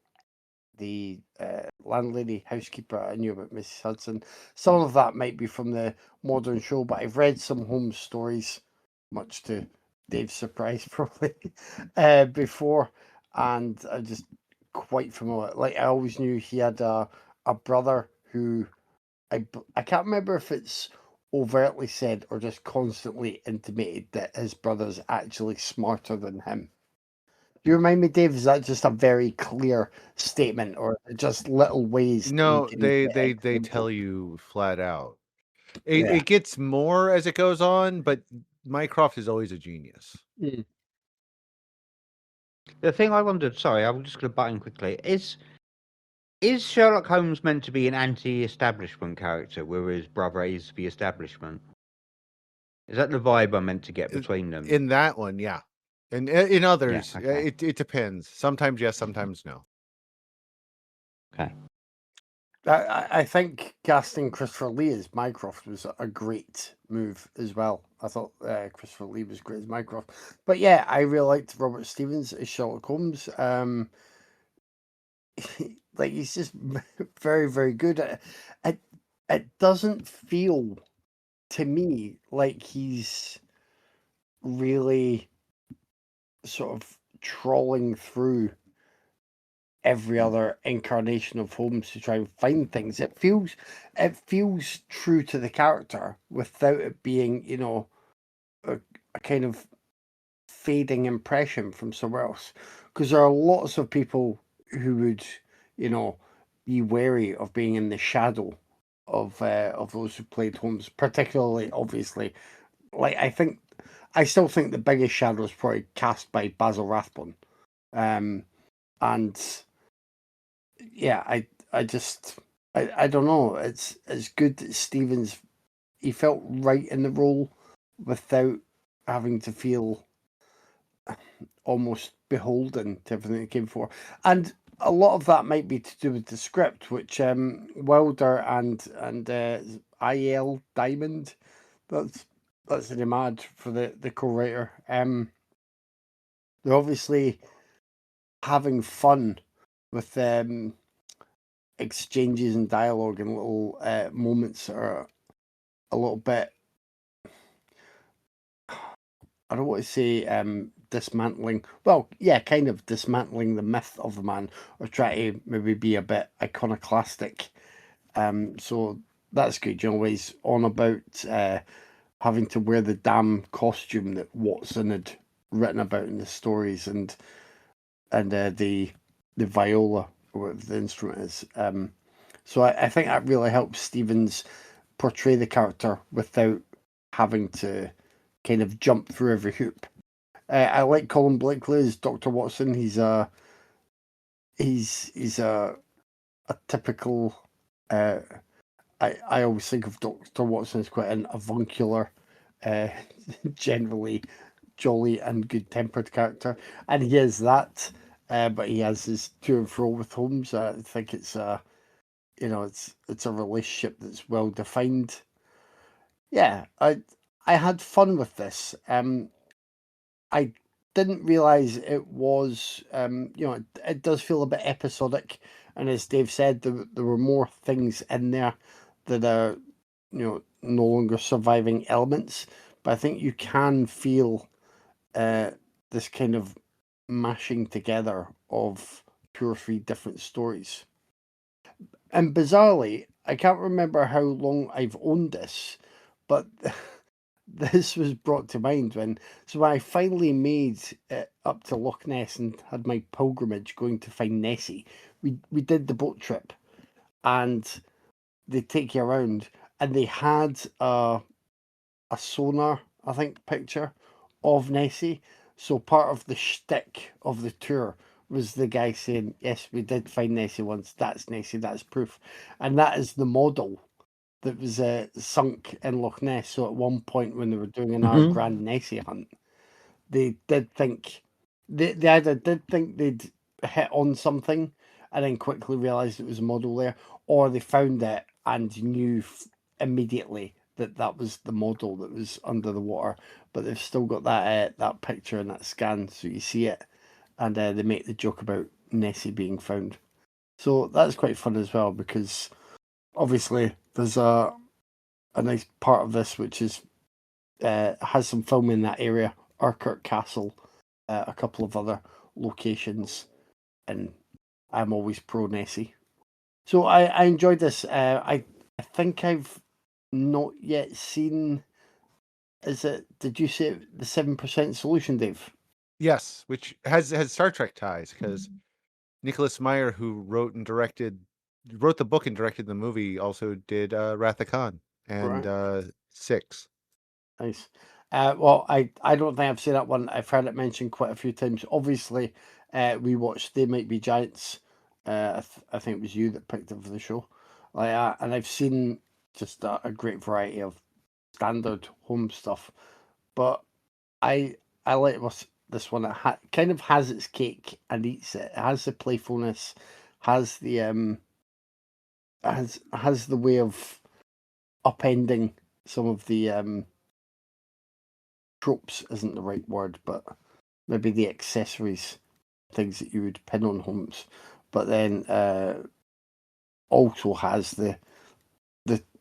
landlady, housekeeper. I knew about Mrs. Hudson. Some of that might be from the modern show, but I've read some Holmes stories, much to Dave's surprise, probably, before, and I just quite familiar. Like I always knew he had a brother who I can't remember if it's overtly said or just constantly intimated that his brother's actually smarter than him. Do you remind me, Dave? Is that just a very clear statement, or just little ways? No, they tell you flat out. It gets more as it goes on, but Mycroft is always a genius. Mm. The thing I wondered, sorry, I'm just going to butt in quickly, is Sherlock Holmes meant to be an anti-establishment character, whereas his brother is the establishment? Is that the vibe I'm meant to get between them? In that one, yeah. And in others, okay. it depends. Sometimes yes, sometimes no. Okay. I think casting Christopher Lee as Mycroft was a great move as well. I thought Christopher Lee was great as Mycroft. But yeah, I really liked Robert Stevens as Sherlock Holmes. Like he's just very, very good. It doesn't feel to me like he's really sort of trawling through every other incarnation of Holmes to try and find things. It feels true to the character without it being, a kind of fading impression from somewhere else. Because there are lots of people who would, be wary of being in the shadow of those who played Holmes, particularly, obviously. Like I still think the biggest shadow is probably cast by Basil Rathbone. And yeah, I just I don't know. It's good that Stevens, he felt right in the role without having to feel almost beholden to everything that came before. And a lot of that might be to do with the script, which Wilder and I.L. Diamond, that's the name for the co-writer. They're obviously having fun with exchanges and dialogue and little moments are a little bit, I don't want to say dismantling. Well, yeah, kind of dismantling the myth of the man, or try to maybe be a bit iconoclastic. So that's good. You know, he's on about having to wear the damn costume that Watson had written about in the stories, and the viola, or whatever the instrument is. So I think that really helps Stevens portray the character without having to kind of jump through every hoop. I like Colin Blakely as Dr. Watson. He's a typical. I always think of Dr. Watson as quite an avuncular, uh, generally jolly and good tempered character, and he is that. But he has his to and fro with Holmes. I think it's a, it's a relationship that's well defined. Yeah, I had fun with this. I didn't realize it was, it does feel a bit episodic, and as Dave said, there were more things in there that are, no longer surviving elements. But I think you can feel uh, this kind of mashing together of two or three different stories. And bizarrely, I can't remember how long I've owned this, but this was brought to mind when I finally made it up to Loch Ness and had my pilgrimage going to find Nessie. We did the boat trip, and they take you around, and they had a sonar, I think, picture of Nessie. So part of the shtick of the tour was the guy saying, "Yes, we did find Nessie once. That's Nessie. That's proof," and that is the model that was sunk in Loch Ness. So at one point when they were doing another Grand Nessie hunt, they did think they either did think they'd hit on something and then quickly realised it was a model there, or they found it and knew immediately that that was the model that was under the water. But they've still got that picture and that scan, so you see it, and they make the joke about Nessie being found. So that's quite fun as well, because obviously there's a nice part of this which is has some film in that area, Urquhart Castle, a couple of other locations, and I'm always pro Nessie. So I enjoyed this. I think I've not yet seen. Is it? Did you say the 7% Solution, Dave? Yes, which has Star Trek ties, because Nicholas Meyer, who wrote the book and directed the movie, also did Wrath of Khan and Right. 6. Nice. Well, I don't think I've seen that one. I've heard it mentioned quite a few times. Obviously, we watched They Might Be Giants. I think it was you that picked it for the show. And I've seen just a great variety of standard home stuff. But I like this one. It kind of has its cake and eats it. It has the playfulness, has the has the way of upending some of the tropes isn't the right word, but maybe the accessories, things that you would pin on Holmes. But then also has the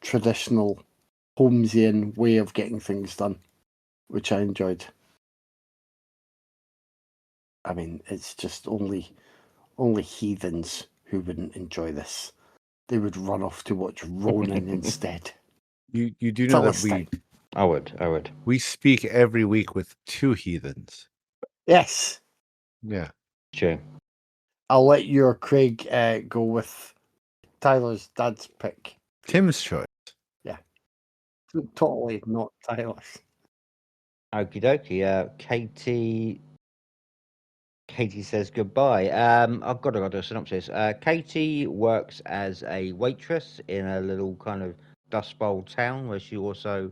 traditional Holmesian way of getting things done, which I enjoyed. I mean, it's just only heathens who wouldn't enjoy this. They would run off to watch Ronin instead. You do know that Philistine. I would. we speak every week with two heathens. Yes. Yeah. True. I'll let your Craig go with Tyler's dad's pick. Tim's choice. Yeah. Totally not Tyler's. Okie dokie. Katie says goodbye. I've got to do a synopsis. Katie works as a waitress in a little kind of Dust Bowl town, where she also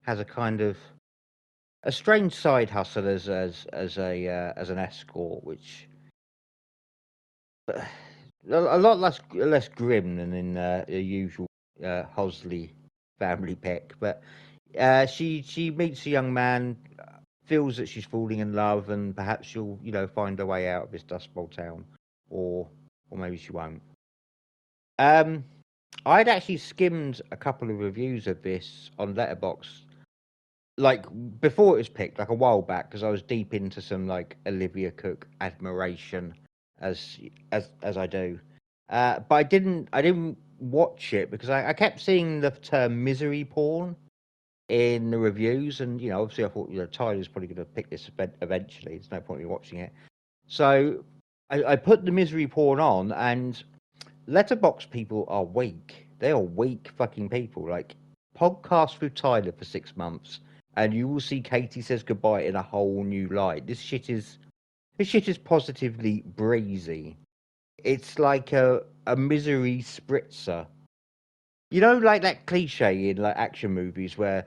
has a kind of a strange side hustle as an escort, which a lot less grim than in the usual Hosley family pick. But she meets a young man, feels that she's falling in love, and perhaps she'll find her way out of this Dust Bowl town, or maybe she won't. I'd actually skimmed a couple of reviews of this on Letterboxd, like before it was picked, like a while back, because I was deep into some like Olivia Cook admiration, as I do. But I didn't watch it because I kept seeing the term misery porn in the reviews, and obviously I thought Tyler's probably going to pick this eventually. There's no point in me watching it. So I put the misery porn on, and Letterbox people are weak. They are weak fucking people. Like, podcast with Tyler for 6 months, and you will see Katie Says Goodbye in a whole new light. This shit is positively breezy. It's like a misery spritzer. Like that cliche in like action movies where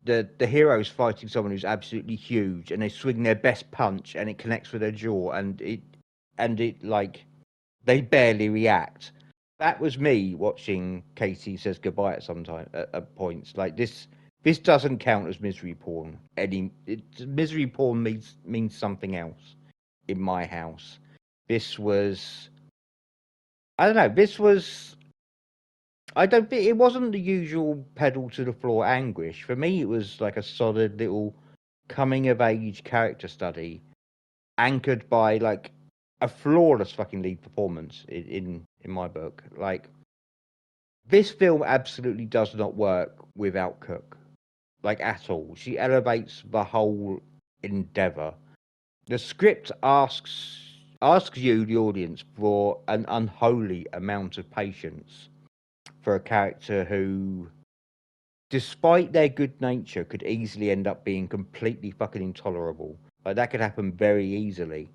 the hero's fighting someone who's absolutely huge, and they swing their best punch, and it connects with their jaw, and it like they barely react. That was me watching Katie Says Goodbye at points. Like this doesn't count as misery porn. Misery porn means something else in my house. This was, I don't know. This was, I don't think it wasn't the usual pedal to the floor anguish. For me, it was like a solid little coming of age character study, anchored by like a flawless fucking lead performance in my book. Like, this film absolutely does not work without Cook, like at all. She elevates the whole endeavor. The script asks you, the audience, for an unholy amount of patience for a character who, despite their good nature, could easily end up being completely fucking intolerable. Like, that could happen very easily.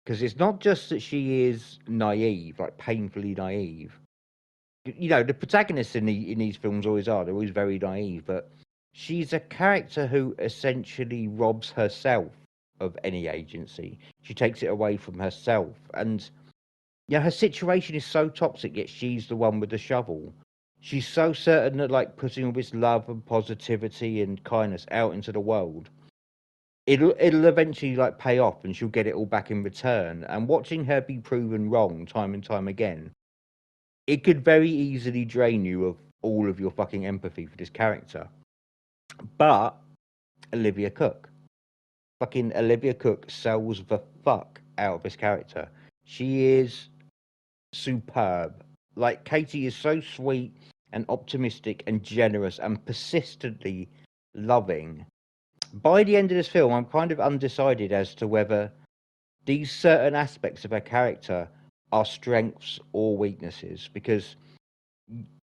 Because it's not just that she is naive, like painfully naive. The protagonists in these films always are. They're always very naive, but she's a character who essentially robs herself of any agency. She takes it away from herself, and her situation is so toxic. Yet she's the one with the shovel. She's so certain that like putting all this love and positivity and kindness out into the world, it'll eventually like pay off, and she'll get it all back in return. And watching her be proven wrong time and time again, it could very easily drain you of all of your fucking empathy for this character. But Olivia Cook, fucking Olivia Cook, sells the fuck out of this character. She is superb. Like, Katie is so sweet and optimistic and generous and persistently loving. By the end of this film, I'm kind of undecided as to whether these certain aspects of her character are strengths or weaknesses, because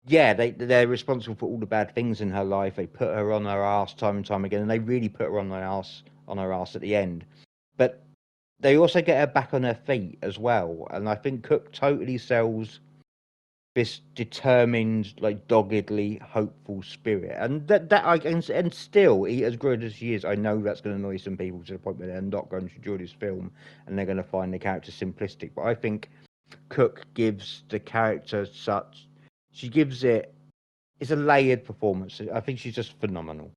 yeah, they're responsible for all the bad things in her life. They put her on her ass time and time again, and they really put her on her ass at the end. But they also get her back on her feet as well. And I think Cook totally sells this determined, like doggedly hopeful spirit. And and still, as good as she is, I know that's going to annoy some people to the point where they're not going to enjoy this film, and they're going to find the character simplistic. But I think Cook gives the character she gives it's a layered performance. I think she's just phenomenal.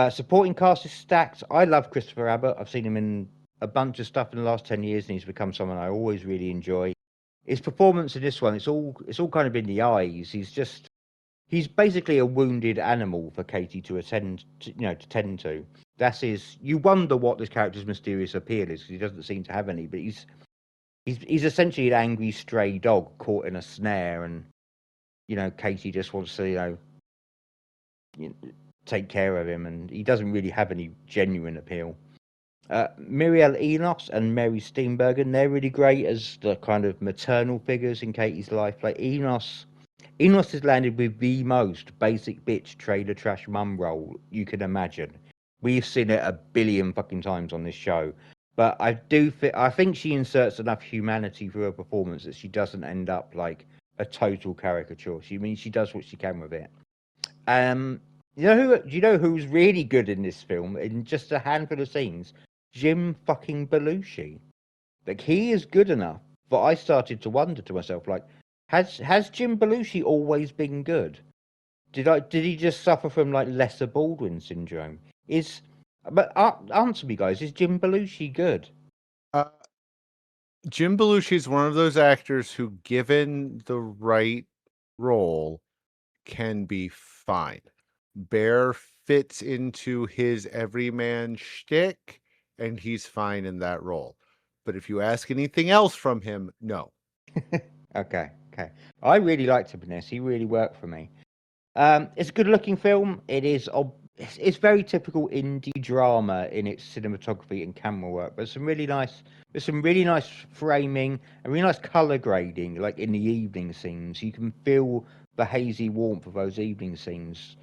Supporting cast is stacked. I love Christopher Abbott. I've seen him in a bunch of stuff in the last 10 years, and he's become someone I always really enjoy. His performance in this one, it's all kind of in the eyes. He's basically a wounded animal for Katie to tend to. That's his. You wonder what this character's mysterious appeal is, because he doesn't seem to have any. But he's essentially an angry stray dog caught in a snare, and Katie just wants to take care of him, and he doesn't really have any genuine appeal. Muriel Enos and Mary Steenburgen, they're really great as the kind of maternal figures in Katie's life. Like, Enos has landed with the most basic bitch trailer trash mum role you can imagine. We've seen it a billion fucking times on this show, but I think she inserts enough humanity through her performance that she doesn't end up like a total caricature. She does what she can with it. Do you know who's really good in this film in just a handful of scenes? Jim fucking Belushi. Like, he is good enough, but I started to wonder to myself, like, has Jim Belushi always been good? Did he just suffer from like lesser Baldwin syndrome? Answer me, guys, is Jim Belushi good? Uh, Jim Belushi is one of those actors who, given the right role, can be fine. Bear fits into his everyman shtick, and he's fine in that role. But if you ask anything else from him, no. Okay. I really liked him in this. He really worked for me. It's a good-looking film. It's very typical indie drama in its cinematography and camera work. There's some really nice framing and really nice color grading, like in the evening scenes. You can feel the hazy warmth of those evening scenes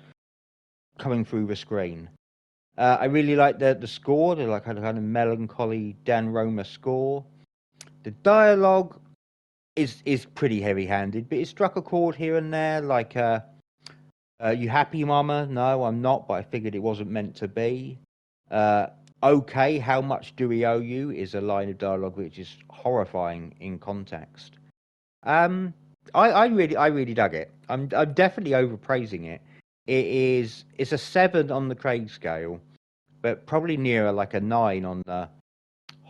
coming through the screen. I really like the score, the kind of melancholy Dan Roma score. The dialogue is pretty heavy-handed, but it struck a chord here and there, like you happy, mama? No, I'm not, but I figured it wasn't meant to be. Okay, how much do we owe you? Is a line of dialogue which is horrifying in context. I really dug it. I'm definitely overpraising it. It's a 7 on the Craig scale, but probably nearer like a 9 on the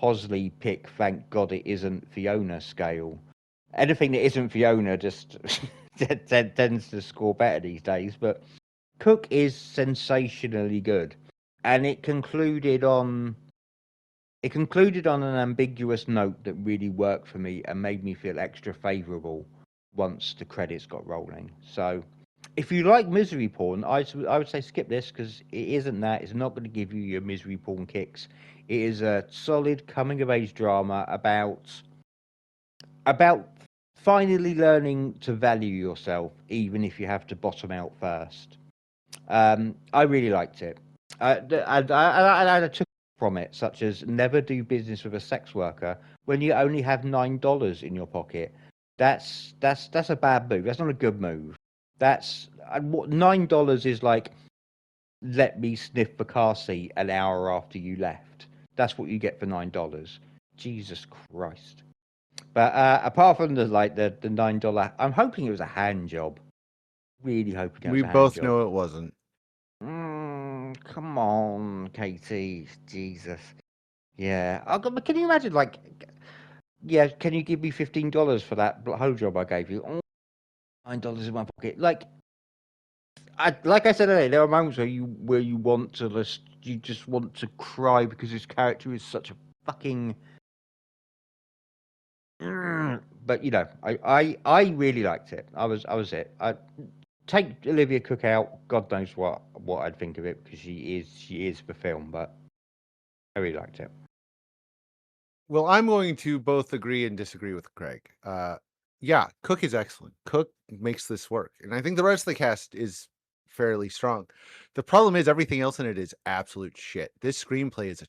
Hosley pick. Thank God it isn't Fiona scale. Anything that isn't Fiona just tends to score better these days. But Cook is sensationally good, and it concluded on an ambiguous note that really worked for me and made me feel extra favourable once the credits got rolling. So, if you like misery porn, I would say skip this because it isn't that. It's not going to give you your misery porn kicks. It is a solid coming of age drama about finally learning to value yourself, even if you have to bottom out first. I really liked it. I took from it, such as never do business with a sex worker when you only have $9 in your pocket. That's a bad move. That's not a good move. That's what $9 is like. Let me sniff the car seat an hour after you left. That's what you get for $9. Jesus Christ. But apart from the $9, I'm hoping it was a hand job. Really hoping it was We a hand both job. know it wasn't. Come on, Katie. Jesus. Yeah. Can you imagine, yeah, can you give me $15 for that whole job I gave you? Oh, $9 in my pocket. Like I said earlier, there are moments where you just want to cry because his character is such a fucking. But I really liked it. I was it. I take Olivia Cook out. God knows what I'd think of it because she is the film. But I really liked it. Well, I'm going to both agree and disagree with Craig. Yeah, Cook is excellent. Cook makes this work. And I think the rest of the cast is fairly strong. The problem is everything else in it is absolute shit. This screenplay is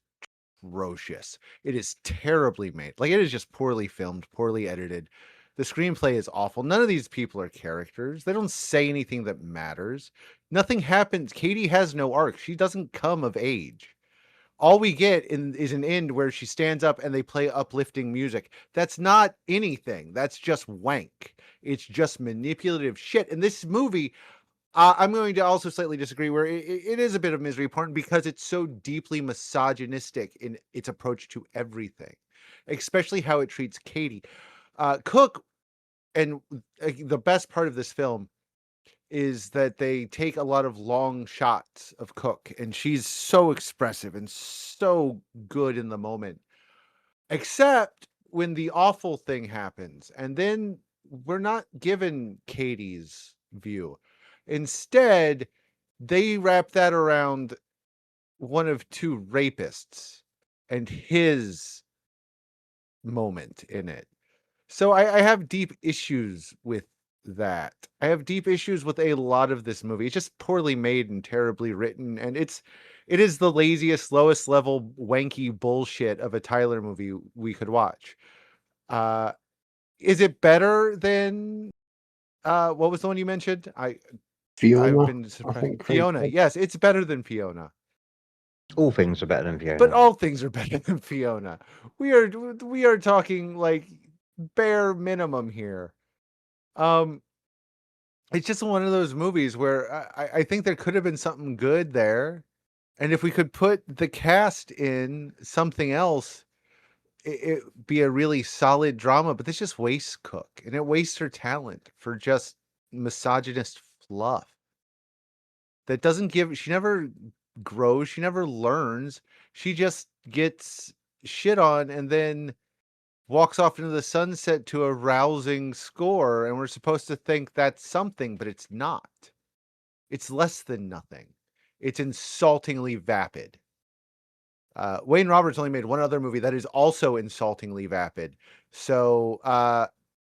atrocious. It is terribly made. Like, it is just poorly filmed, poorly edited. The screenplay is awful. None of these people are characters. They don't say anything that matters. Nothing happens. Katie has no arc. She doesn't come of age. All we get is an end where she stands up and they play uplifting music. That's not anything. That's just wank. It's just manipulative shit. And this movie, I'm going to also slightly disagree where it is a bit of misery porn because it's so deeply misogynistic in its approach to everything, especially how it treats Katie. Cook, and the best part of this film is that they take a lot of long shots of Cook, and she's so expressive and so good in the moment, except when the awful thing happens. And then we're not given Katie's view. Instead, they wrap that around one of two rapists and his moment in it. So I have deep issues with that. I have deep issues with a lot of this movie. It's just poorly made and terribly written, and it is the laziest, lowest level wanky bullshit of a Tyler movie we could watch. Is it better than what was the one you mentioned? Fiona, I've been I surprised. think. Fiona. Yes, it's better than Fiona. All things are better than Fiona. But all things are better than Fiona. We are talking like bare minimum here. It's just one of those movies where I think there could have been something good there. And if we could put the cast in something else, it be a really solid drama, but this just wastes Cook, and it wastes her talent for just misogynist fluff that doesn't give. She never grows, she never learns, she just gets shit on and then walks off into the sunset to a rousing score, and we're supposed to think that's something, but it's not. It's less than nothing. It's insultingly vapid. Wayne Roberts only made one other movie that is also insultingly vapid. So,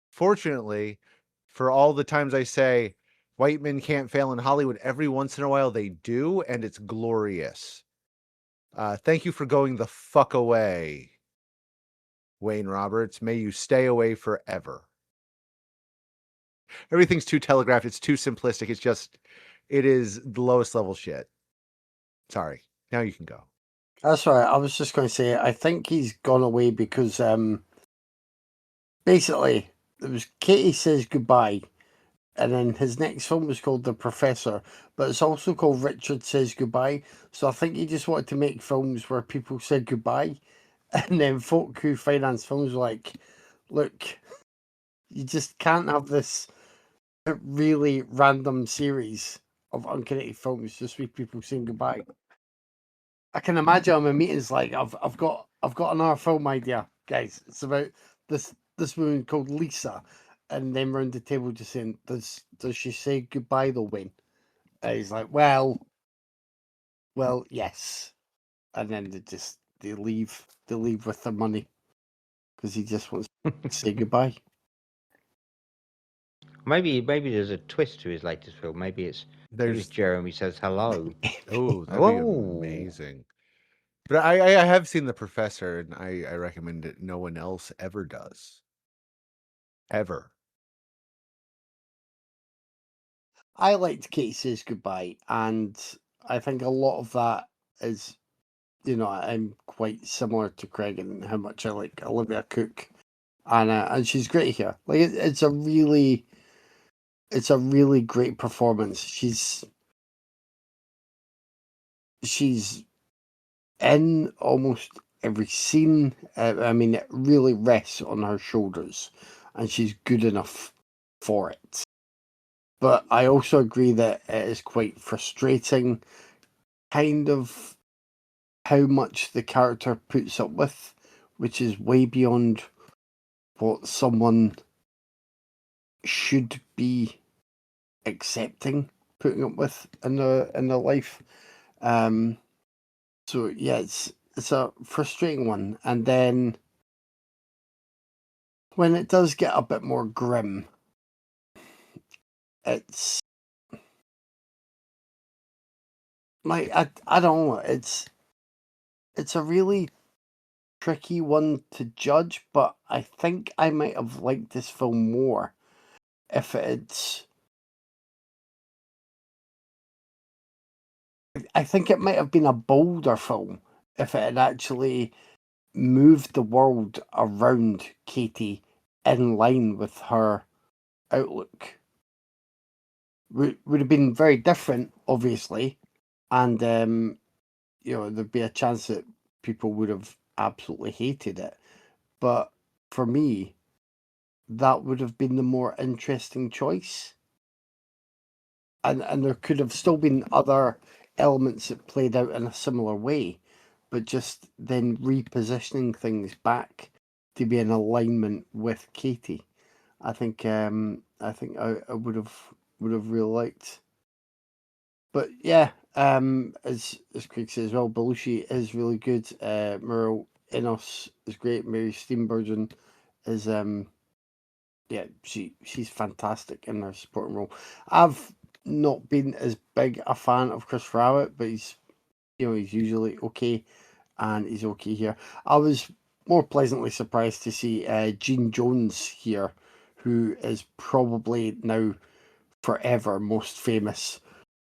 fortunately, for all the times I say white men can't fail in Hollywood, every once in a while they do, and it's glorious. Thank you for going the fuck away, Wayne Roberts. May you stay away forever. Everything's too telegraphed. It's too simplistic. It is the lowest level shit. Sorry. Now you can go. That's right. I was just going to say, I think he's gone away because basically there was Katie Says Goodbye, and then his next film was called The Professor, but it's also called Richard Says Goodbye. So I think he just wanted to make films where people said goodbye, and then folk who finance films were like, look, you just can't have this really random series of unconnected films just with people saying goodbye. I can imagine I'm in meetings like I've got another film idea, guys. It's about this woman called Lisa, and then round the table just saying, does she say goodbye though, Wayne? And he's like, well, yes. And then they leave with their money because he just wants to say goodbye. Maybe there's a twist to his latest film. Maybe it's Jeremy Says Hello. Oh, that'd be amazing. But I have seen The Professor, and I recommend it. No one else ever does. Ever. I liked Katie Says Goodbye, and I think a lot of that is, I'm quite similar to Craig in how much I like Olivia Cook, and she's great here. Like it's a really great performance. She's in almost every scene. I mean, it really rests on her shoulders, and she's good enough for it. But I also agree that it is quite frustrating, kind of how much the character puts up with, which is way beyond what someone should be accepting putting up with in their life. So yeah, it's a frustrating one, and then when it does get a bit more grim, it's like I don't know, it's a really tricky one to judge, but I think I might have liked this film more if it's. I think it might have been a bolder film if it had actually moved the world around Katie in line with her outlook. Would have been very different, obviously, and there'd be a chance that people would have absolutely hated it. But for me, that would have been the more interesting choice. And there could have still been other elements that played out in a similar way, but just then repositioning things back to be in alignment with Katie. I think I would have really liked. But yeah, as Craig says as well, Belushi is really good. Meryl Enos is great. Mary Steenburgen is yeah, she's fantastic in her supporting role. I've not been as big a fan of Chris Abbott, but he's usually okay, and he's okay here. I was more pleasantly surprised to see Gene Jones here, who is probably now forever most famous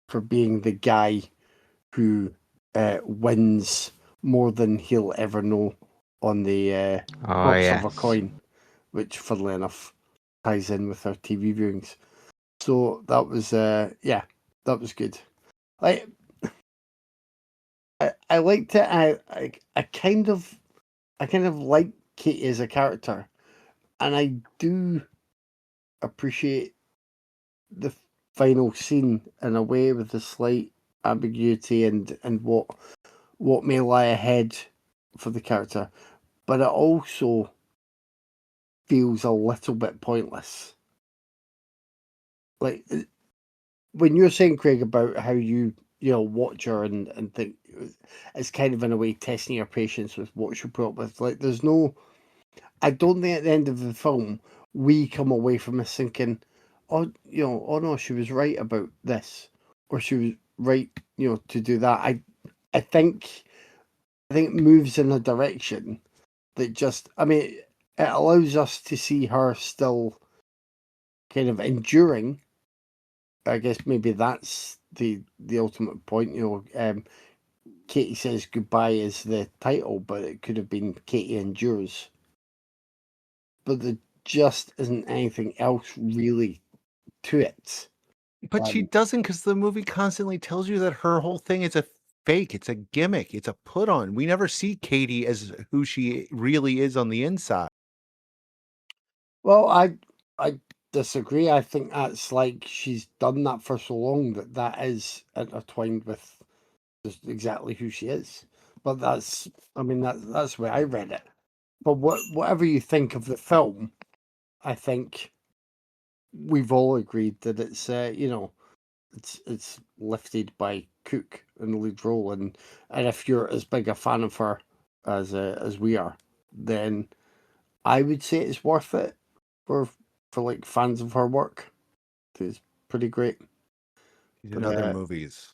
for being the guy who wins more than he'll ever know on the toss of a coin, which, funnily enough, ties in with our TV viewings. So that was that was good. I liked it. I kind of liked Katie as a character, and I do appreciate the final scene in a way with the slight ambiguity and what may lie ahead for the character, but it also feels a little bit pointless. Like when you're saying, Craig, about how you watch her and think it's kind of in a way testing your patience with what she'll put up with. Like there's no, I don't think at the end of the film we come away from this thinking, oh no, she was right about this, or she was right to do that. I think it moves in a direction that just, I mean, it allows us to see her still kind of enduring. I guess maybe that's the ultimate point. Katie Says Goodbye is the title, but it could have been Katie Endures. But there just isn't anything else really to it. But she doesn't, because the movie constantly tells you that her whole thing is a fake. It's a gimmick. It's a put on. We never see Katie as who she really is on the inside. Well, I disagree. I think that's like she's done that for so long that is intertwined with just exactly who she is. But that's, I mean, that's where I read it. But whatever you think of the film, I think we've all agreed that it's it's lifted by Cook in the lead role, and if you're as big a fan of her as we are, then I would say it's worth it for like fans of her work. It's pretty great. She's But, in other movies.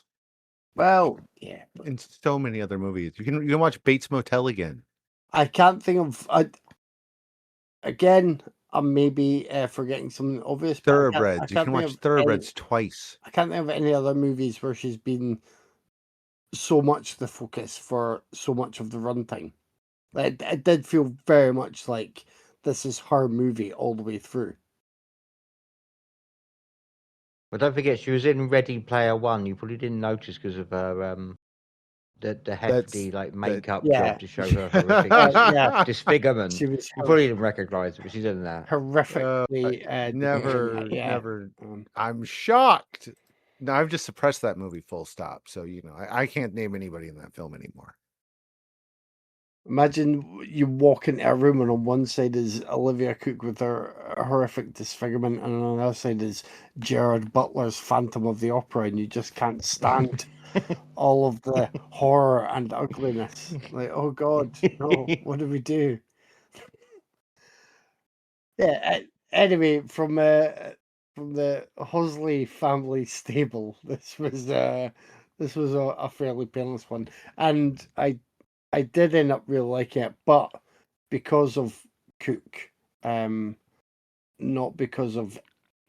Well, yeah, In so many other movies. You can watch Bates Motel again. I can't think of. Again, I'm maybe forgetting something obvious. But Thoroughbreds. You can't can think watch of Thoroughbreds twice. I can't think of any other movies where she's been so much the focus for so much of the runtime. It did feel very much like this is her movie all the way through. But don't forget, she was in Ready Player One. You probably didn't notice because of her the hefty makeup yeah. job to show her horrific Yeah, disfigurement. she was You probably didn't recognise it, but she's in that. horrifically. Never, yeah. never. I'm shocked. No, I've just suppressed that movie full stop. So, I can't name anybody in that film anymore. Imagine you walk into a room and on one side is Olivia Cook with her horrific disfigurement, and on the other side is Gerard Butler's Phantom of the Opera, and you just can't stand all of the horror and ugliness. Like, oh God, no, what do we do? Yeah. Anyway, from the Hosley family stable, this was a fairly painless one, and I did end up really liking it, but because of Cook, not because of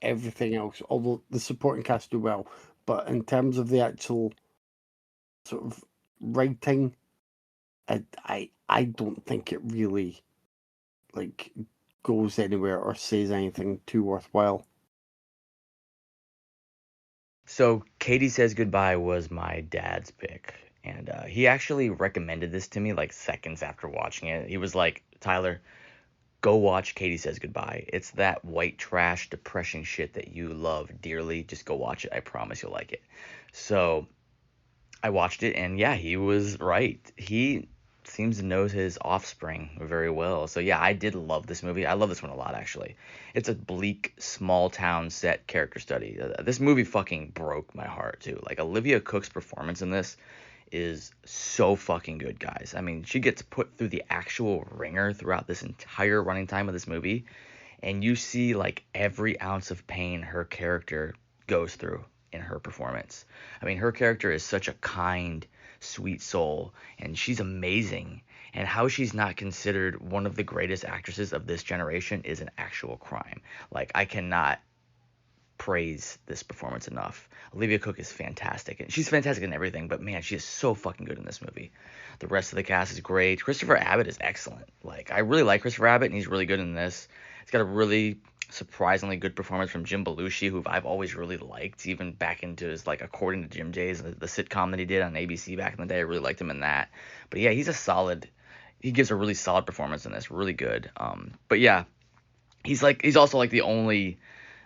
everything else. Although the supporting cast do well, but in terms of the actual sort of writing, I don't think it really like goes anywhere or says anything too worthwhile. So Katie Says Goodbye was my dad's pick, and he actually recommended this to me like seconds after watching it. He was like, Tyler, go watch Katie Says Goodbye. It's that white trash depression shit that you love dearly. Just go watch it. I promise you'll like it. So I watched it, and yeah, he was right. He seems to know his offspring very well. So yeah, I did love this movie. I love this one a lot, actually. It's a bleak, small town set character study. This movie fucking broke my heart too. Like Olivia Cook's performance in this is so fucking good, guys. I mean, she gets put through the actual ringer throughout this entire running time of this movie, and you see like every ounce of pain her character goes through in her performance. I mean, her character is such a kind, sweet soul, and she's amazing. And how she's not considered one of the greatest actresses of this generation is an actual crime. Like, I cannot praise this performance enough. Olivia Cook is fantastic, and she's fantastic in everything, but man, she is so fucking good in this movie. The rest of the cast is great. Christopher Abbott is excellent. Like, I really like Christopher Abbott, and he's really good in this. He's got a really surprisingly good performance from Jim Belushi, who I've always really liked, even back into his, like, According to Jim Jay's, the sitcom that he did on ABC back in the day. I really liked him in that. But yeah, he's a solid he gives a really solid performance in this, really good. But yeah, he's also like the only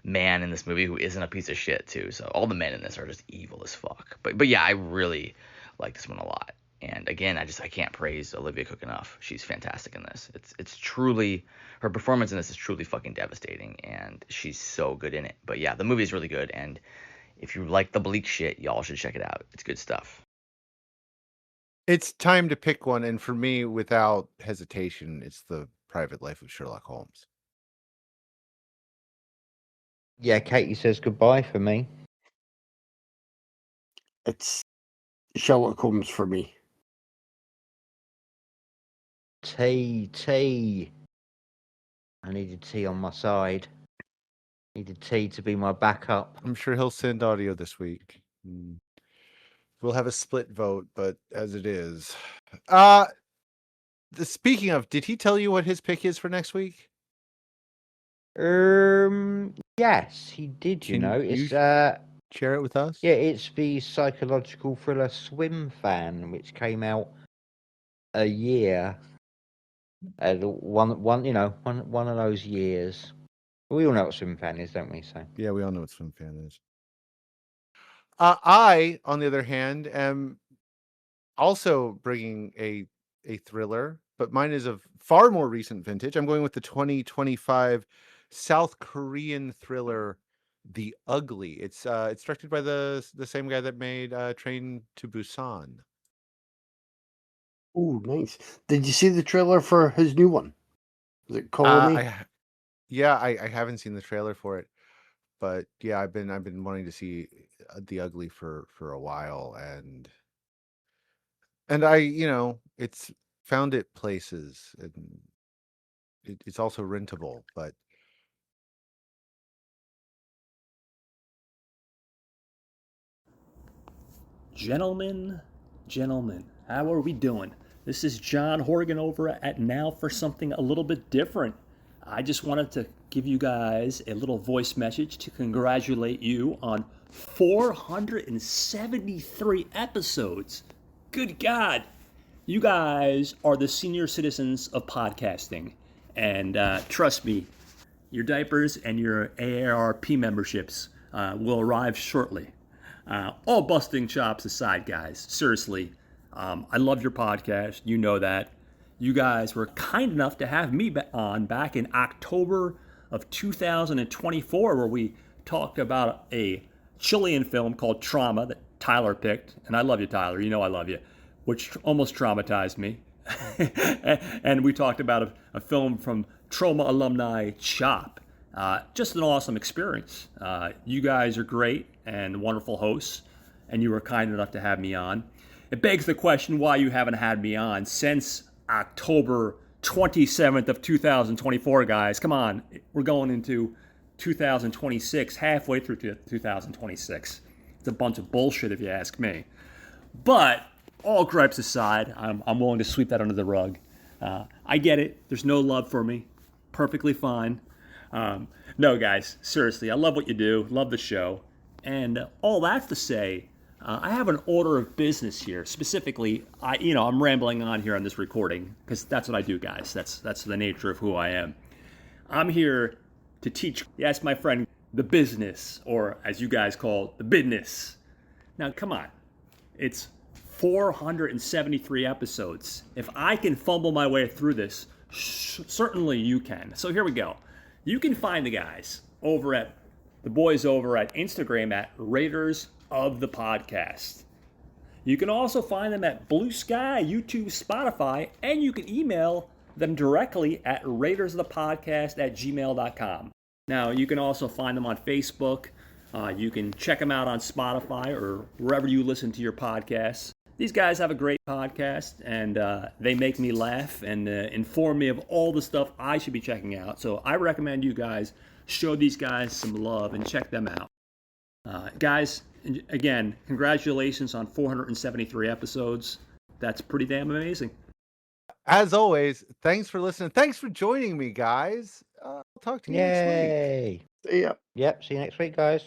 man in this movie who isn't a piece of shit too. So all the men in this are just evil as fuck. But yeah, I really like this one a lot. And again, I can't praise Olivia Cook enough. She's fantastic in this. It's truly, her performance in this is truly fucking devastating, and she's so good in it. But yeah, the movie is really good, and if you like the bleak shit, y'all should check it out. It's good stuff. It's time to pick one, and for me, without hesitation, it's The Private Life of Sherlock Holmes. Yeah, Katie says goodbye for me. It's Sherlock Holmes for me. Tea. I needed tea on my side. Needed tea to be my backup. I'm sure he'll send audio this week. We'll have a split vote, but as it is. Speaking of, did he tell you what his pick is for next week? Yes, he did, Can It's share it with us? Yeah, it's the psychological thriller Swim Fan, which came out a year. One of those years. We all know what Swim Fan is, don't we? So Yeah, we all know what Swim Fan is. I, on the other hand, am also bringing a thriller, but mine is of far more recent vintage. I'm going with the 2025 South Korean thriller The Ugly. It's directed by the same guy that made Train to Busan. Oh, nice. Did you see the trailer for his new one? Is it Colony? I haven't seen the trailer for it, but yeah, I've been wanting to see The Ugly for a while, and I, it's found it places, and it's also rentable, but Gentlemen, how are we doing? This is John Horgan over at Now for something a little bit different. I just wanted to give you guys a little voice message to congratulate you on 473 episodes. Good God! You guys are the senior citizens of podcasting. And trust me, your diapers and your AARP memberships will arrive shortly. All busting chops aside, guys, seriously, I love your podcast. You know that. You guys were kind enough to have me on back in October of 2024, where we talked about a Chilean film called Trauma that Tyler picked. And I love you, Tyler. You know I love you, which almost traumatized me. And we talked about a film from Trauma alumni Chop. Just an awesome experience. You guys are great and wonderful hosts, and you were kind enough to have me on. It begs the question why you haven't had me on since October 27th of 2024, guys. Come on, we're going into 2026, halfway through 2026. It's a bunch of bullshit if you ask me. But all gripes aside, I'm willing to sweep that under the rug. I get it. There's no love for me. Perfectly fine. No, guys, seriously, I love what you do. Love the show. And all that's to say, I have an order of business here. Specifically, I'm rambling on here on this recording because that's what I do, guys. That's the nature of who I am. I'm here to teach, yes, my friend, the business, or as you guys call it, the business. Now, come on. It's 473 episodes. If I can fumble my way through this, certainly you can. So here we go. You can find the boys over at Instagram at Raiders of the Podcast. You can also find them at Blue Sky, YouTube, Spotify, and you can email them directly at raidersofthepodcast@gmail.com. Now, you can also find them on Facebook. You can check them out on Spotify or wherever you listen to your podcasts. These guys have a great podcast, and they make me laugh and inform me of all the stuff I should be checking out. So I recommend you guys show these guys some love and check them out. Guys, again, congratulations on 473 episodes. That's pretty damn amazing. As always, thanks for listening. Thanks for joining me, guys. I'll talk to you next week. Yay! See ya. Yep, see you next week, guys.